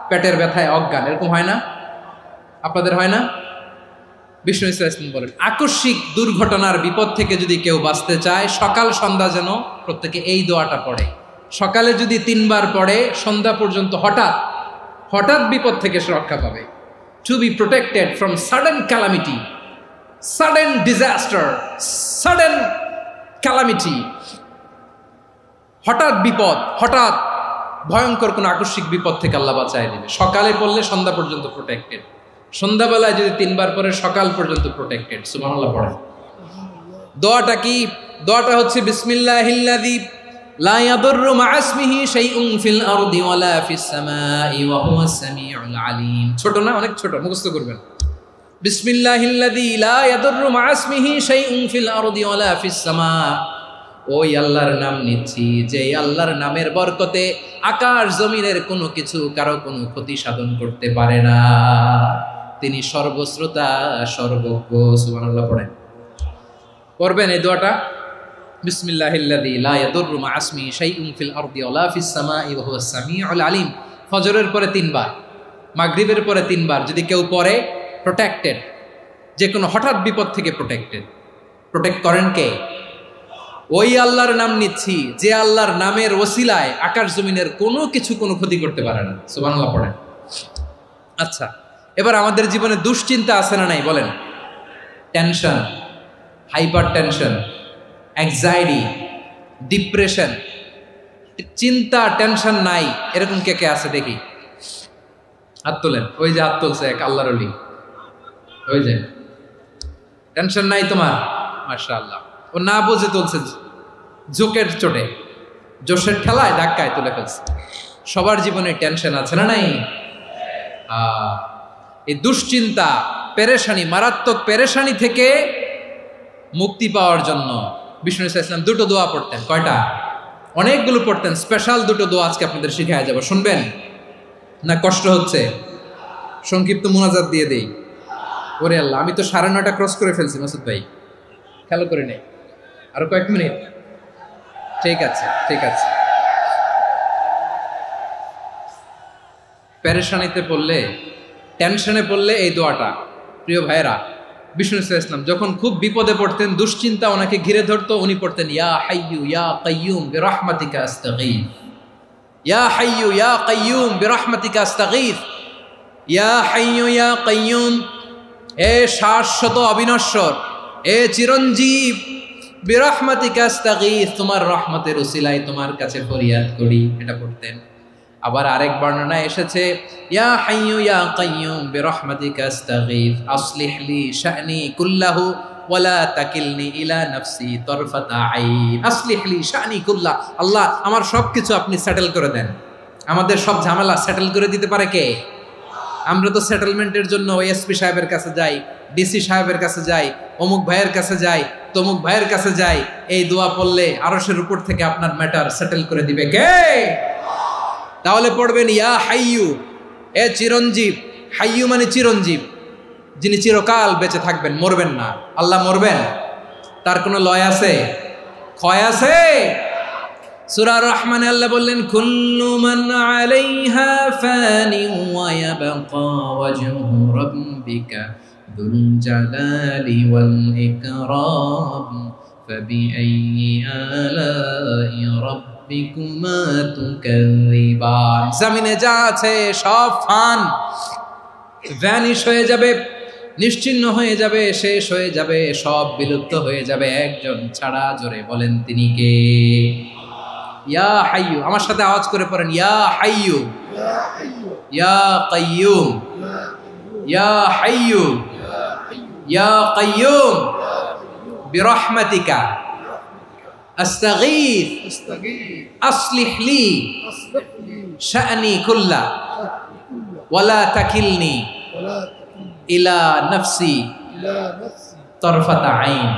পেটের ব্যথায় অজ্ঞান। এরকম হয় না? আপনাদের হয় না? বিষ্ণু ইসলাম বলেন, আকস্মিক দুর্ঘটনার বিপদ থেকে যদি কেউ বাঁচতে চায়, সকাল সন্ধ্যা যেন প্রত্যেকে এই দোয়াটা পড়ে। সকালে যদি 3 বার পড়ে, সন্ধ্যা পর্যন্ত হঠাৎ বিপদ থেকে সে রক্ষা পাবে। To be protected from sudden calamity, sudden disaster, sudden calamity. হঠাৎ বিপদ, হঠাৎ ভয়ঙ্কর কোন আকস্মিক বিপদ থেকে আল্লাহ বাঁচায় দিবে। সকালে পড়লে সন্ধ্যা পর্যন্ত প্রোটেক্টেড, সন্ধ্যাবেলায় যদি 3 বার পরে সকাল পর্যন্ত প্রোটেক্টেড। সুবহানাল্লাহ পড়েন। দোয়াটা কি? দোয়াটা হচ্ছে বিসমিল্লাহিল্লাযী লা ইয়াদুররু মা ইসমিহি শাইউন ফিল আরদি ওয়ালা ফিস সামাই ওয়া হুয়াস সামিউল আলিম। ছোট না? অনেক ছোট, মুখস্থ করবেন। বিসমিল্লাহিল্লাযী লা ইয়াদুররু মা ইসমিহি শাইউন ফিল আরদি ওয়ালা ফিস সামা। ওই আল্লাহর নাম নিচ্ছি, যে আল্লাহর নামের বরকতে আকাশ জমিনের কোনো কিছু কারো কোনো ক্ষতি সাধন করতে পারে না। তিনি সর্বশ্রোতা, সর্বজ্ঞ। সুবহানাল্লাহ পড়েন। পড়বেন এই দোয়াটা, বিসমিল্লাহিল্লাযী লা ইয়াদুররু মা ইসমিহি শাইউন ফিল আরদি ওয়ালা ফিস সামাই ওয়া হুয়াস সামিউল আলিম। ফজরের পরে 3 বার, মাগরিবের পরে 3 বার যদি কেউ পড়ে, প্রোটেক্টেড, যে কোনো হঠাৎ বিপদ থেকে প্রোটেক্টেড। প্রোটেক্ট করেন কে? ওই আল্লাহর নাম নিচ্ছি, যে আল্লাহর নামের ওসিলায় আকাশ জমিনের কোনো কিছু কোনো ক্ষতি করতে পারে না। সুবহানাল্লাহ পড়েন। আচ্ছা, এবার আমাদের জীবনে দুশ্চিন্তা আছে না নাই বলেন? Tension, hyper tension, anxiety, depression, চিন্তা, টেনশন নাই এরকম কে কে আছে দেখি? হাত তোলেন। ওই যে হাত তুলছে এক আল্লাহর ওলি, ওই যে। টেনশন নাই তোমার? মাশাআল্লাহ, ও না বুঝে তুলছে, জোকের চোটে, জোশের ঠেলায় ধাক্কায় তুলে ফেলছে। সবার জীবনে টেনশন আছে না নাই? এই দুশ্চিন্তা, পেরেশানি, মারাত্মক পেরেশানি থেকে মুক্তি পাওয়ার জন্য বিষ্ণু ইসলাম দুটো দোয়া পড়তেন। কয়টা? অনেকগুলো পড়তেন। স্পেশাল দুটো দোয়া আজকে আপনাদের শিখায় যাব, শুনবেন না? কষ্ট হচ্ছে? সংক্ষিপ্ত মুনাজাত দিয়ে দেই। ওরে আল্লাহ, আমি তো 9:30 ক্রস করে ফেলছি মাসুদ ভাই, খেয়াল করে নেই। আরো কয়েক মিনিট? ঠিক আছে, ঠিক আছে। পেরেশানিতে পড়লে, টেনশনে পড়লে এই দোয়াটা, প্রিয় ভাইরা, বিষ্ণু ইসলাম যখন খুব বিপদে পড়তেন, দুশ্চিন্তা ওনাকে ঘিরে ধরতো, উনি পড়তেন ইয়া হাইয়ু ইয়া কাইয়ুম বিরহমাতিকা আস্তাগীথ, ইয়া হাইয়ু ইয়া কাইয়ুম বিরহমাতিকা আস্তাগীথ, ইয়া হাইয়ু ইয়া কাইয়ুম, এ শাশ্বত অবিনশ্বর, এ চিরঞ্জীব, বিরহমাতিকা আস্তাগীথ, তোমার রহমতের উসিলায় তোমার কাছে ফরিয়াদ করি। এটা পড়তেন। আবার আরেক বর্ণনায় এসেছে ইয়া হাইয়ু ইয়া কাইয়ুম বিরহমাতিকা আস্তাগীথ আসলিহ লি শা'নি কুল্লাহু ওয়ালা তাকিলনি ইলা নাফসি তারফাতা আইন। আসলিহ লি শা'নি কুল্লাহ, আল্লাহ আমার সবকিছু আপনি সেটেল করে দেন। আমাদের সব ঝামেলা সেটেল করে দিতে পারে কে? আমরা তো সেটেলমেন্টের জন্য এসপি সাহেবের কাছে যাই, ডিসি সাহেবের কাছে যাই, অমুক ভাইয়ের কাছে যাই, তমুক ভাইয়ের কাছে যাই। এই দোয়া পড়লে আরশের উপর থেকে আপনার ম্যাটার সেটেল করে দিবে কে? তাহলে পড়বেন ইয়া হাইয়ু, এ চিরঞ্জীব। হাইয়ু মানে চিরঞ্জীব, যিনি চিরকাল বেঁচে থাকবেন, মরবেন না। আল্লাহ মরবেন? তার কোনো লয় আছে? ক্ষয় আছে? সূরা রহমানে আল্লাহ বললেন কুল্লু মান আলাইহা ফানি ওয়া ইয়াবকা ওয়াজহু রাব্বিকা যুল জালালি ওয়াল ইকরাম ফাবিআইয়ি আলাই রাব্বিকুমা তুকাযিবান। জমিনে যা আছে সব ফান, ভ্যানিশ হয়ে যাবে, নিশ্চিহ্ন হয়ে যাবে, শেষ হয়ে যাবে, সব বিলুপ্ত হয়ে যাবে, একজন ছাড়া। জোরে বলেন তিনি কে? ইয়া হাইয়ু। আমার সাথে আওয়াজ করে পড়েন ইয়া হাইয়ু ইয়া কাইয়ুম ইয়া হাইয়ু ইয়া কাইয়ুম বিরহমাতিকা আস্তাগীথ আসলিহ লি শা'নি কুল্লা ওয়ালা তাকিলনি ইলা নাফসি তারফাতা আইন।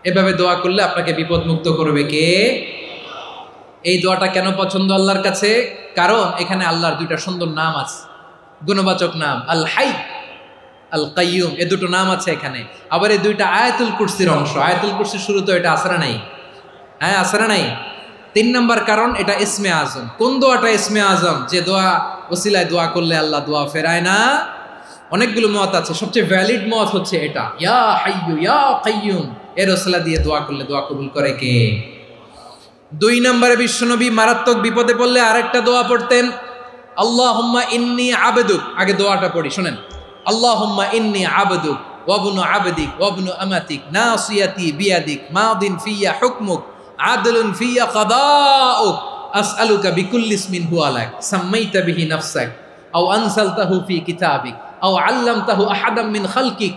এভাবে দোয়া করলে আপনাকে বিপদ মুক্ত করবে কে? এই দোয়াটা কেন পছন্দ আল্লাহর কাছে? কারণ এখানে আল্লাহর দুইটা সুন্দর নাম আছে, গুণবাচক নাম, আল হাই, আল কাইয়ুম, এ দুটো নাম আছে এখানে। আবার এই দুইটা আয়াতুল কুরসির অংশ। আয়াতুল কুরসির শুরু তো এটা আসরা নাই? হ্যাঁ, আসরা নাই। 3 নম্বর কারণ, এটা ইসমে আজম। কোন দোয়াটা ইসমে আজম? যে দোয়া ওসিলায় দোয়া করলে আল্লাহ দোয়া ফেরায় না। অনেকগুলো মত আছে, সবচেয়ে ভ্যালিড মত হচ্ছে এটা, ইয়া হাইয়ু ইয়া কাইয়ুম, এর ওসিলা দিয়ে দোয়া করলে দোয়া কবুল করে কে? 2 নম্বরে বিশ্বনবী মারাত্মক বিপদে পড়লে আরেকটা দোয়া পড়তেন, আল্লাহুম্মা ইন্নী আবদুক। আগে দোয়াটা পড়ি, শুনেন। আল্লাহুম্মা ইন্নী আবদুক ওয়া ইবনু আবদিক ওয়া ইবনু আমাতিক নাসিয়াতি বিয়াদিক মাদিন ফিয়া হুকমুক আদলুন ফিয়া কাদাউক আসআলুকা বিকুল্লি ইসমিন হুয়া লাক সাম্মাইতা বিহি নাফসাক আও আনসালতাহু ফি কিতাবিক আও আল্লামতাহু আহাদাম মিন খালকিক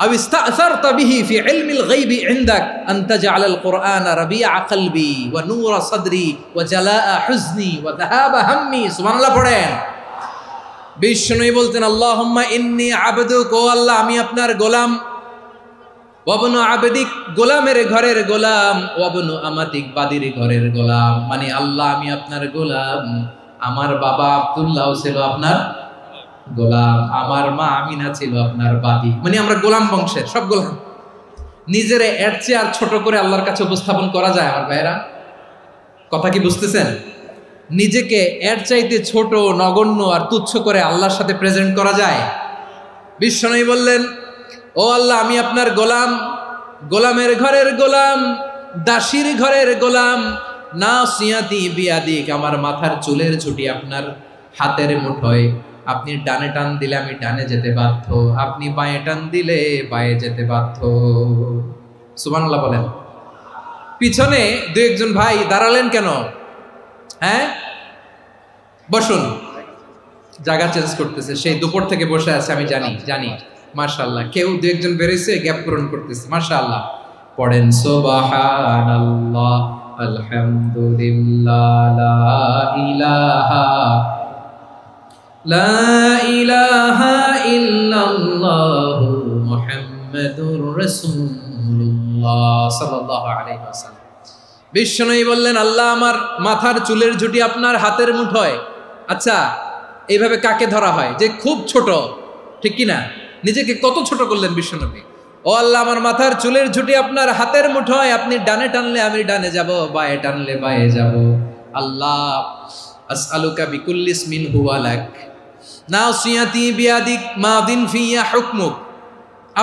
أو استأثرت به في علم الغيب عندك أن تجعل القرآن ربيع قلبي ونور صدري وجلاء حزني وذهاب همي। سبحان الله পড়েন। বিষ্ণু বলতেন আল্লাহুম্মা ইন্নী আবদুক, ও আল্লাহ আমি আপনার গোলাম, ওয়াবনু আবদিক, গোলামের ঘরের গোলাম, ওয়াবনু আমাতিক, বাদির ঘরের গোলাম। মানে আল্লাহ আমি আপনার গোলাম। আমার বাবা আব্দুল্লাহ ছিল আপনার গোলাম, আমার মা আমিনা ছিল আপনার বাদী। মানে আমরা গোলাম বংশের, সব গোলাম। নিজেরে এর চেয়ে আর ছোট করে আল্লাহর কাছে উপস্থাপন করা যায় আমার ভাইয়েরা? কথা কি বুঝতেছেন? নিজেকে এর চাইতে ছোট, নগণ্য আর তুচ্ছ করে আল্লাহর সাথে প্রেজেন্ট করা যায়? বিশ্বনবী বললেন ও আল্লাহ আমি আপনার গোলাম, গোলামের ঘরের গোলাম, দাসীর ঘরের গোলাম, নাসিয়াতি বিয়াদিক, আমার মাথার চুলের ছুটি আপনার হাতের মুঠোয়। আপনি ডানে টান দিলে আমি ডানে যেতে বাধ্য, আপনি বাঁয়ে টান দিলে বাঁয়ে যেতে বাধ্য। সুবহানাল্লাহ বলেন। পিছনে 2-1 ভাই দাঁড়ালেন কেন? হ্যাঁ, বসুন। জায়গা চেঞ্জ করতেছে, সেই দুপুর থেকে বসে আছে, আমি জানি। মাশাআল্লাহ। কেউ 2-1 বেরোইছে, গ্যাপ পূরণ করতেছে। মাশাআল্লাহ। পড়েন সুবহানাল্লাহ, আলহামদুলিল্লাহ, লা ইলাহা ইল্লাল্লাহ মুহাম্মাদুর রাসূলুল্লাহ সাল্লাল্লাহু আলাইহি ওয়াসাল্লাম। বিশ্বনবী বললেন, আল্লাহ আমার মাথার চুলের ঝুঁটি আপনার হাতের মুঠোয়। আচ্ছা, এইভাবে কাকে ধরা হয়? যে খুব ছোট, ঠিক কিনা? নিজেকে কত ছোট করলেন বিশ্বনবী। ও আল্লাহ, আমার মাথার চুলের ঝুঁটি আপনার হাতের মুঠোয়, আপনি ডানে টানলে আমি ডানে যাব, বায়ে টানলে বায়ে যাব। আল্লাহ, আসআলুকা বিকুল্লি ইসমিন হুয়া লাক নাসিয়াতি বিয়াদিক মাদিন ফিয়া হুকমুক।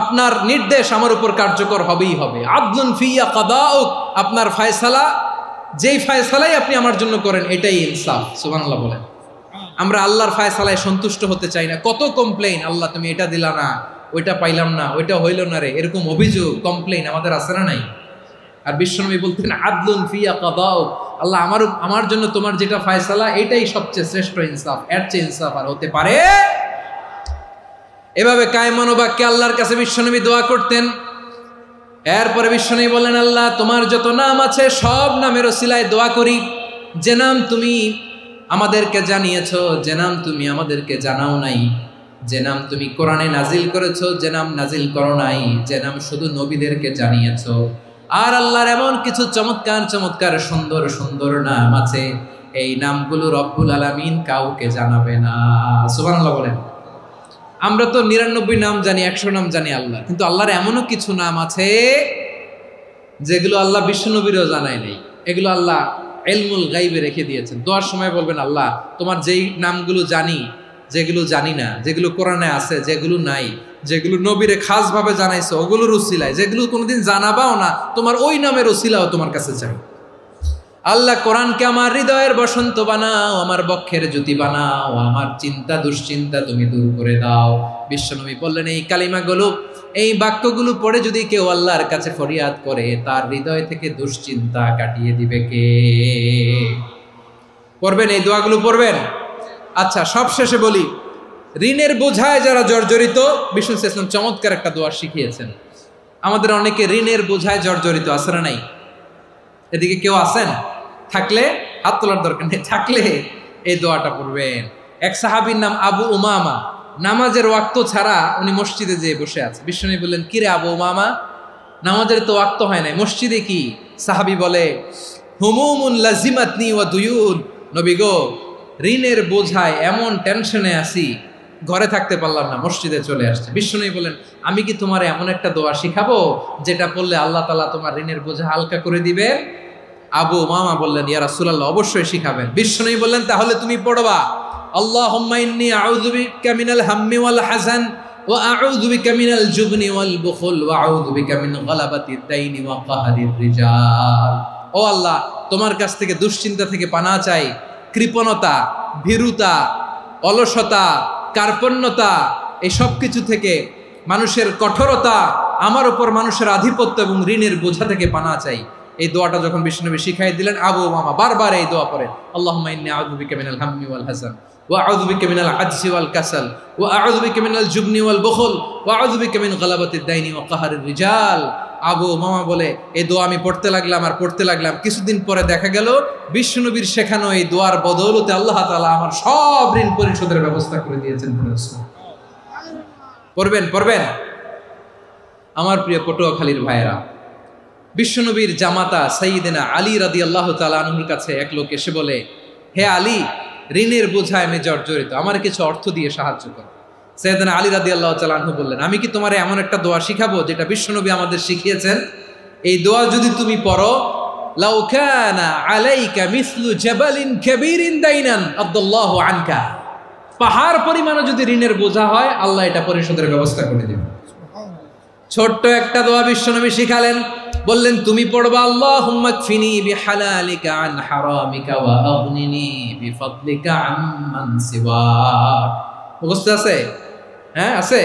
আপনার নির্দেশ আমার উপর কার্যকর হবেই হবে। আদলুন ফিয়া কাদাউক, আপনার ফয়সালা, যেই ফয়সালাই আপনি আমার জন্য করেন এটাই ইনসাফ। সুবহানাল্লাহ বলেন। আমরা আল্লাহর ফয়সালায় সন্তুষ্ট হতে চাই না। কত কমপ্লেইন, আল্লাহ তুমি এটা দিলা না, ওইটা পাইলাম না, ওইটা হইল না রে, এরকম অভিযোগ কমপ্লেইন আমাদের আছে না নাই? আর বিশ্বনবী বলতেন আদলুন ফিয়া কাদাউক, আল্লাহ আমার জন্য তোমার যেটা ফয়সালা এটাই সবচেয়ে শ্রেষ্ঠ ইনসাফ, এর চেয়ে ইনসাফ আর হতে পারে? এভাবে কায়মান বাক্যে আল্লাহর কাছে বিশ্বনবী দোয়া করতেন। এরপরে বিশ্বনবী বললেন, আল্লাহ তোমার যত নাম আছে সব নামের ওসিলায় দোয়া করি, যে নাম তুমি আমাদেরকে জানিয়েছো, যে নাম তুমি আমাদেরকে জানাও নাই, যে নাম তুমি কোরআনে নাজিল করেছো, যে নাম নাজিল করো নাই, যে নাম শুধু নবীদেরকে জানিয়েছো। আর আল্লাহর এমন কিছু চমৎকার চমৎকার সুন্দর সুন্দর নাম আছে, এই নামগুলো রব্বুল আলামিন কাউকে জানাবে না। সুবহানাল্লাহ বলেন। আমরা তো 99 নাম জানি, 100 নাম জানি আল্লাহ, কিন্তু আল্লাহর এমনও কিছু নাম আছে যেগুলো আল্লাহ বিশ্বনবীরও জানায় নাই। এগুলো আল্লাহ ইলমুল গায়বে রেখে দিয়েছেন। দোয়ার সময় বলবেন, আল্লাহ তোমার যেই নামগুলো জানি, যেগুলো জানি না, যেগুলো কোরআনে আছে, যেগুলো নাই, যেগুলো নবীরে খাস ভাবে জানাইছো ওগুলোর উসিলায়, যেগুলো কোনোদিন জানাবাও না, তোমার ওই নামের উসিলাও তোমার কাছে চাই। আল্লাহ কোরআনকে আমার হৃদয়ের বসন্ত বানাও, আমার বক্ষের জ্যোতি বানাও, আমার চিন্তা দুশ্চিন্তা তুমি দূর করে দাও। বিশ্বনবী বললেন, এই কালিমাগুলো, এই বাক্যগুলো পড়ে যদি কেউ আল্লাহর কাছে ফরিয়াদ করে, তার হৃদয় থেকে দুশ্চিন্তা কাটিয়ে দিবে কে? পড়বেন, এই দোয়াগুলো পড়বেন। আচ্ছা, সব শেষে বলি, ঋণের বোঝায় যারা জর্জরিত, বিষ্ণু ইসলাম চমৎকার একটা দোয়া শিখিয়েছেন। আমাদের অনেকে ঋণের বোঝায় জর্জরিত, আছে না নাই? এদিকে কেউ আছেন? থাকলে হাত তোলার দরকার নেই, থাকলে এই দোয়াটা পড়বেন। এক সাহাবীর নাম আবু উমামা, নামাজের ওয়াক্ত ছাড়া উনি মসজিদে যেয়ে বসে আছে। বিশ্বনবী বললেন, কি রে আবু উমামা, নামাজের তো ওয়াক্ত হয় নাই, মসজিদে কি? সাহাবী বলে, হুমুমুন লাজিমাতনি ওয়া দুয়ুন, নবী গো, ঋণের বোঝায় এমন টেনশনে আছি, ঘরে থাকতে পারলাম না, মসজিদে চলে আসছে। বিশ্বনবী বলেন, আমি কি তোমার এমন একটা দোয়া শিখাবো যেটা পড়লে আল্লাহ তাআলা তোমার ঋণের বোঝা হালকা করে দিবে? আবু উমামা বললেন, ইয়া রাসূলুল্লাহ, অবশ্যই শিখাবেন। বিশ্বনবী বললেন, তাহলে তুমি পড়বা, আল্লাহুম্মা ইন্নী আউযু বিকা মিনাল হাম্মি ওয়াল হাযান ওয়া আউযু বিকা মিনাল জুবনি ওয়াল বুখল ওয়া আউযু বিকা মিন গালাবাতিদ দাইনি ওয়া কাহরির রিজাল। ও আল্লাহ, তোমার কাছ থেকে দুশ্চিন্তা থেকে পানাহ চাই, কৃপণতা, ভীরুতা, অলসতা, কার্পণ্যতা, এই সব কিছু থেকে, মানুষের কঠোরতা, আমার উপর মানুষের আধিপত্য এবং ঋণের বোঝা থেকে পানাহ চাই। এই দোয়াটা যখন বিশ্বনবী শিখাই দিলেন, আবু উমামা বারবার এই দোয়া পড়েন, আল্লাহুম্মা ইন্নী আউযু বিকা মিনাল হাম্মি ওয়াল হাযান ওয়া আউযু বিকা মিনাল আজজি ওয়াল কাসাল ওয়া আউযু বিকা মিনাল জুবনি ওয়াল বুখল ওয়া আউযু বিকা মিন গালাবাতিদ দাইনি ওয়া কাহরির রিজাল। আবু উমামা বলে, এই দোয়া আমি পড়তে লাগলাম আর পড়তে লাগলাম, কিছুদিন পরে দেখা গেল বিশ্বনবীর শেখানো এই দোয়ার বদৌলতে আল্লাহ তাআলা আমার সব ঋণ পরিশোধের ব্যবস্থা করে দিয়েছেন। পড়বেন পড়বেন। আমার প্রিয় পটুয়াখালীর ভাইয়েরা, বিশ্বনবীর জামাতা সাইয়্যিদিনা আলী রাদিয়াল্লাহু তাআলা আনহুর কাছে এক লোক এসে বলে, হে আলী, ঋণের বোঝায় আমি জর্জরিত, আমার কিছু অর্থ দিয়ে সাহায্য করো। সাইয়্যিদিনা আলী রাদিয়াল্লাহু তাআলা আনহু বললেন, আমি কি তোমারে এমন একটা দোয়া শিখাবো যেটা বিশ্বনবী আমাদের শিখিয়েছেন? এই দোয়া যদি তুমি পড়ো, লাউ কানা আলাইকা মিসলু জাবালিন কাবীরিন দাইনান আদাল্লাহু আনকা, পাহাড় পরিমাণও যদি ঋণের বোঝা হয়, আল্লাহ এটা পরিশোধের ব্যবস্থা করে দিবেন। ছোট্ট একটা দোয়া বিশ্বনবী শিখালেন, বললেন তুমি পড়বা, আল্লাহুম্মা কফিনি বিহালালিকা আন হারামিকা ওয়া আগনিনি বিফাদলিকা আম্মান সিওয়াক। মুখস্থ আছে? হ্যাঁ আছে।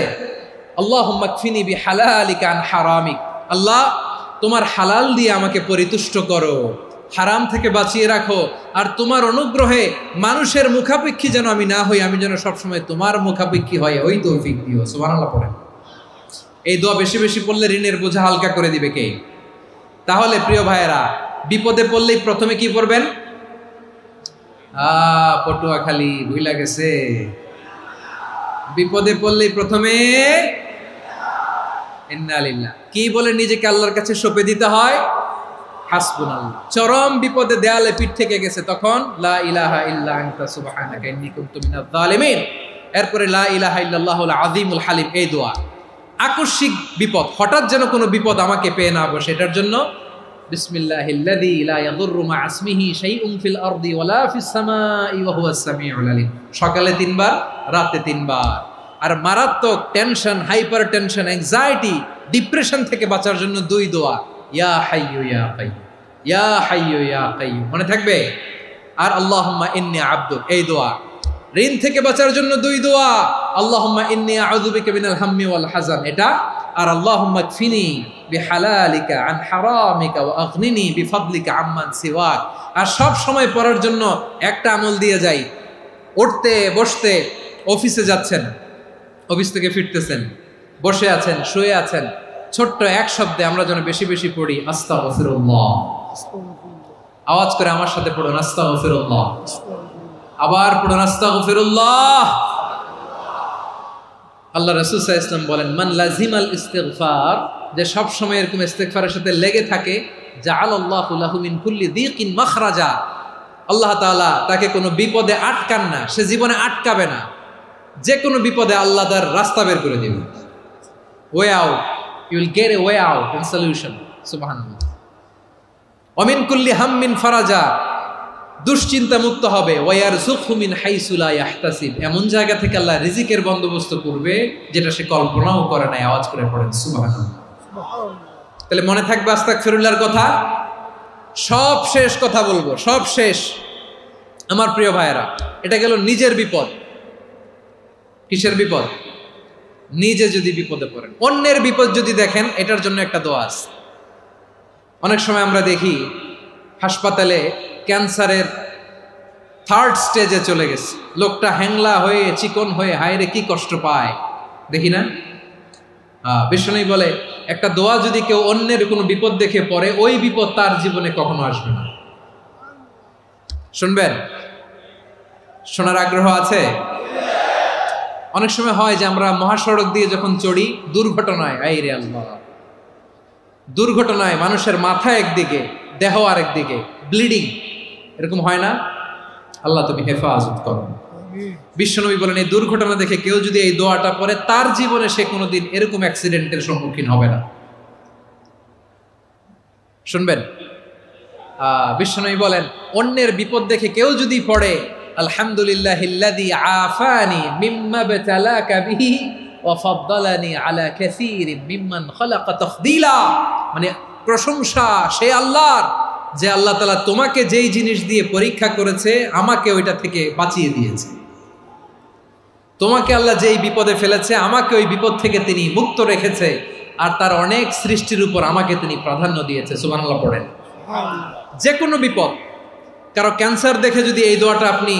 আল্লাহুম্মা কফিনি বিহালালিকা আন হারামিক, আল্লাহ তোমার হালাল দিয়ে আমাকে পরিতুষ্ট করো, হারাম থেকে বাঁচিয়ে রাখো, আর তোমার অনুগ্রহে মানুষের মুখাপেক্ষী যেন আমি না হই, আমি যেন সবসময় তোমার মুখাপেক্ষী হয়, ওই তৌফিক দিও। সুবহানাল্লাহ পড়েন। এই দোয়া বেশি বেশি পড়লে ঋণের বোঝা হালকা করে দিবে কে? তাহলে প্রিয় ভাইয়েরা, বিপদে পড়লেই প্রথমে কি পড়বেন? পটুয়াখালী ভুইলা গেছে। বিপদে পড়লেই প্রথমে ইন্না লিল্লাহ কি বলে নিজেকে আল্লাহর কাছে সঁপে দিতে হয়? হাসবুনাল্লাহ। চরম বিপদে দেয়ালে পিঠ থেকে গেছে, তখন লা ইলাহা ইল্লা আনতা সুবহানাকা ইন্নী কুনতু মিনাজ জালিমিন। এরপরে লা ইলাহা ইল্লাল্লাহুল আযীমুল হালিম, এই দোয়া। আকস্মিক বিপদ, হঠাৎ যেন কোনো বিপদ আমাকে পেয়ে না বসে, এটার জন্য বিসমিল্লাহিল্লাযী লা ইয়াদুররু মা ইসমিহি শাইউন ফিল আরদি ওয়ালা ফিস সামাই ওয়া হুয়াস সামিউল আলীম। সকালে 3 বার, রাতে 3 বার। আর মারাত্মক tension, hyper tension, anxiety, depression থেকে বাঁচার জন্য 2 দোয়া, ইয়া হাইয়্যু ইয়া কাইয়্যুম, ইয়া হাইয়্যু ইয়া কাইয়্যুম, মনে থাকবে? আর আল্লাহুম্মা ইন্নী আবদুক, এই দোয়া। ঋণ থেকে বাঁচার জন্য 2 দোয়া, আল্লাহুম্মা ইন্নী আউযু বিকা মিনাল হাম্মি ওয়াল হাযান, এটা। আর আল্লাহুম্মা কফিনি বিহালালিকা আন হারামিকা ওয়া আগনিনি বিফাদলিকা আম্মান সিওয়াক। আর সব সময় পড়ার জন্য একটা আমল দিয়ে যাই, উঠতে বসতে, অফিসে যাচ্ছেন, অফিস থেকে ফিরতেছেন, বসে আছেন, শুয়ে আছেন, ছোট্ট এক শব্দে আমরা যেন বেশি বেশি পড়ি আস্তাগফিরুল্লাহ। আওয়াজ করে আমার সাথে পড়ুন আস্তাগফিরুল্লাহ। আবার পড়ুন আস্তাগফিরুল্লাহ। আল্লাহ রাসূল সাল্লাল্লাহু আলাইহি ওয়াসাল্লাম বলেন, মান লাজিমাল ইস্তিগফার, যে সব সময় এরকম ইস্তিগফারের সাথে লেগে থাকে, জাআলাল্লাহু লাহু মিন কুল্লি যিকিন মাখরাজা, আল্লাহ তাআলা তাকে কোনো বিপদে আটকান না, সে জীবনে আটকাবে না। যে কোনো বিপদে আল্লাহ তার রাস্তা বের করে দিবেন, way out, you will get a way out and solution. সুবহানাল্লাহ। ওয়া মিন কুল্লি হাম্মিন ফারাজা, দুশ্চিন্তা মুক্ত হবে। ওয়ায়ারযুকহু মিন হাইসু লা ইয়াহতাসিব, এমন জায়গা থেকে আল্লাহ রিজিকের বন্দোবস্ত করবে যেটা সে কল্পনাও করে নাই। আওয়াজ করে পড়েন সুবহানাল্লাহ। তাহলে মনে থাকবে আস্তাগফিরুল্লাহর কথা। সব শেষ কথা বলবো, সব শেষ আমার প্রিয় ভাইয়েরা। এটা গেল নিজের বিপদ। কিসের বিপদ? নিজে যদি বিপদে পড়েন। অন্যের বিপদ যদি দেখেন, এটার জন্য একটা দোয়া আছে। অনেক সময় আমরা দেখি হাসপাতালে ক্যান্সারের 3rd স্টেজে চলে গেছে, লোকটা হ্যাংলা হয়ে, চিকন হয়ে, হায়রে কি কষ্ট পায়, দেখি না? বিষ্ণু বলে, একটা দোয়া যদি কেউ অন্যের কোনো বিপদ দেখে পড়ে, ওই বিপদ তার জীবনে কখনো আসবে না। শুনবেন? শোনার আগ্রহ আছে? অনেক সময় হয় যে আমরা মহাসড়ক দিয়ে যখন চড়ি, দুর্ঘটনায়, আইরে আল্লাহ, দুর্ঘটনায় মানুষের মাথা একদিকে, দেহ আরেকদিকে, ব্লিডিং, এরকম হয় না? আল্লাহ তুমি হেফাজত করো। বিশ্বনবী বলেন, এই দুর্ঘটনা দেখে কেউ যদি এই দোয়াটা পড়ে, তার জীবনে সে কোনোদিন এরকম অ্যাক্সিডেন্টের সম্মুখীন হবে না। শুনবেন? বিশ্বনবী বলেন, অন্যের বিপদ দেখে কেউ যদি পড়ে, আলহামদুলিল্লাহিল্লাযী আফানি মিম্মা বতালাকা বিহি ওয়া ফাদ্দালানি আলা কাসীরিন মিম্মান খালাকা তাফদীলা, মানে প্রশংসা সে আল্লাহর, যে আল্লাহ তাআলা তোমাকে যেই জিনিস দিয়ে পরীক্ষা করেছে, আমাকে ওইটা থেকে বাঁচিয়ে দিয়েছে। তোমাকে আল্লাহ যেই বিপদে ফেলেছে, আমাকে ওই বিপদ থেকে তিনি মুক্ত রেখেছে, আর তার অনেক সৃষ্টির উপর আমাকে তিনি প্রাধান্য দিয়েছে। সুবহানাল্লাহ পড়েন। যে কোনো বিপদ, কারো ক্যান্সার দেখে যদি এই দোয়াটা আপনি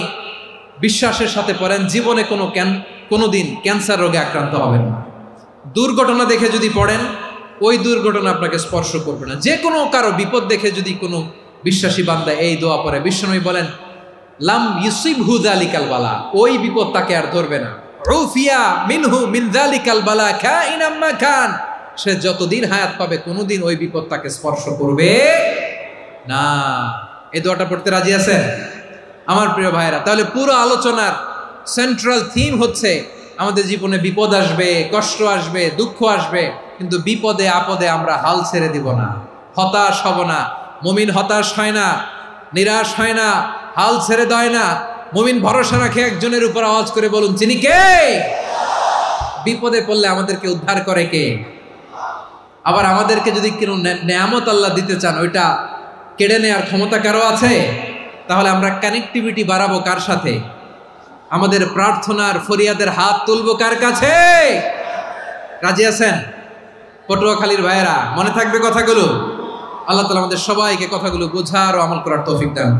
বিশ্বাসের সাথে পড়েন, জীবনে কোনোদিন ক্যান্সার রোগে আক্রান্ত হবেন না। দুর্ঘটনা দেখে যদি পড়েন, ওই দুর্ঘটনা আপনাকে স্পর্শ করবে না। যে কোনো কারো বিপদ দেখে যদি কোনো বিশ্বাসী বান্দা এই দোয়া পড়ে, বিশ্বনবী বলেন, লাম ইউসিবহু যালিকাল বালা, ওই বিপদ তাকে আর ধরবে না। উফিয়া মিনহু মিন যালিকাল বালা কাইনাম মা কান, সে যতদিন হায়াত পাবে কোনোদিন ওই বিপদ তাকে স্পর্শ করবে না। এই দোয়াটা পড়তে রাজি আছেন আমার প্রিয় ভাইরা? তাহলে পুরো আলোচনার সেন্ট্রাল থিম হচ্ছে, আমাদের জীবনে বিপদ আসবে, কষ্ট আসবে, দুঃখ আসবে, কিন্তু বিপদে আপদে আমরা হাল ছেড়ে দিব না, হতাশ হব না। মুমিন হতাশ হয় না, নিরাশ হয় না, হাল ছেড়ে দেয় না। মুমিন ভরসা রাখে একজনের উপর। আওয়াজ করে বলুন, যিনি কে? বিপদে পড়লে আমাদেরকে উদ্ধার করে কে? আবার আমাদেরকে যদি কোনো নেয়ামত আল্লাহ দিতে চান, ওইটা কেড়ে নেওয়ার ক্ষমতা কারো আছে? তাহলে আমরা কানেক্টিভিটি বাড়াবো কার সাথে? আমাদের প্রার্থনার ফরিয়াদের হাত তুলবো কার কাছে? রাজি আছেন পটুয়াখালীর ভাইয়েরা? মনে থাকবে কথাগুলো? আল্লাহ তাআলা আমাদের সবাইকে কথাগুলো বোঝার ও আমল করার তৌফিক দান।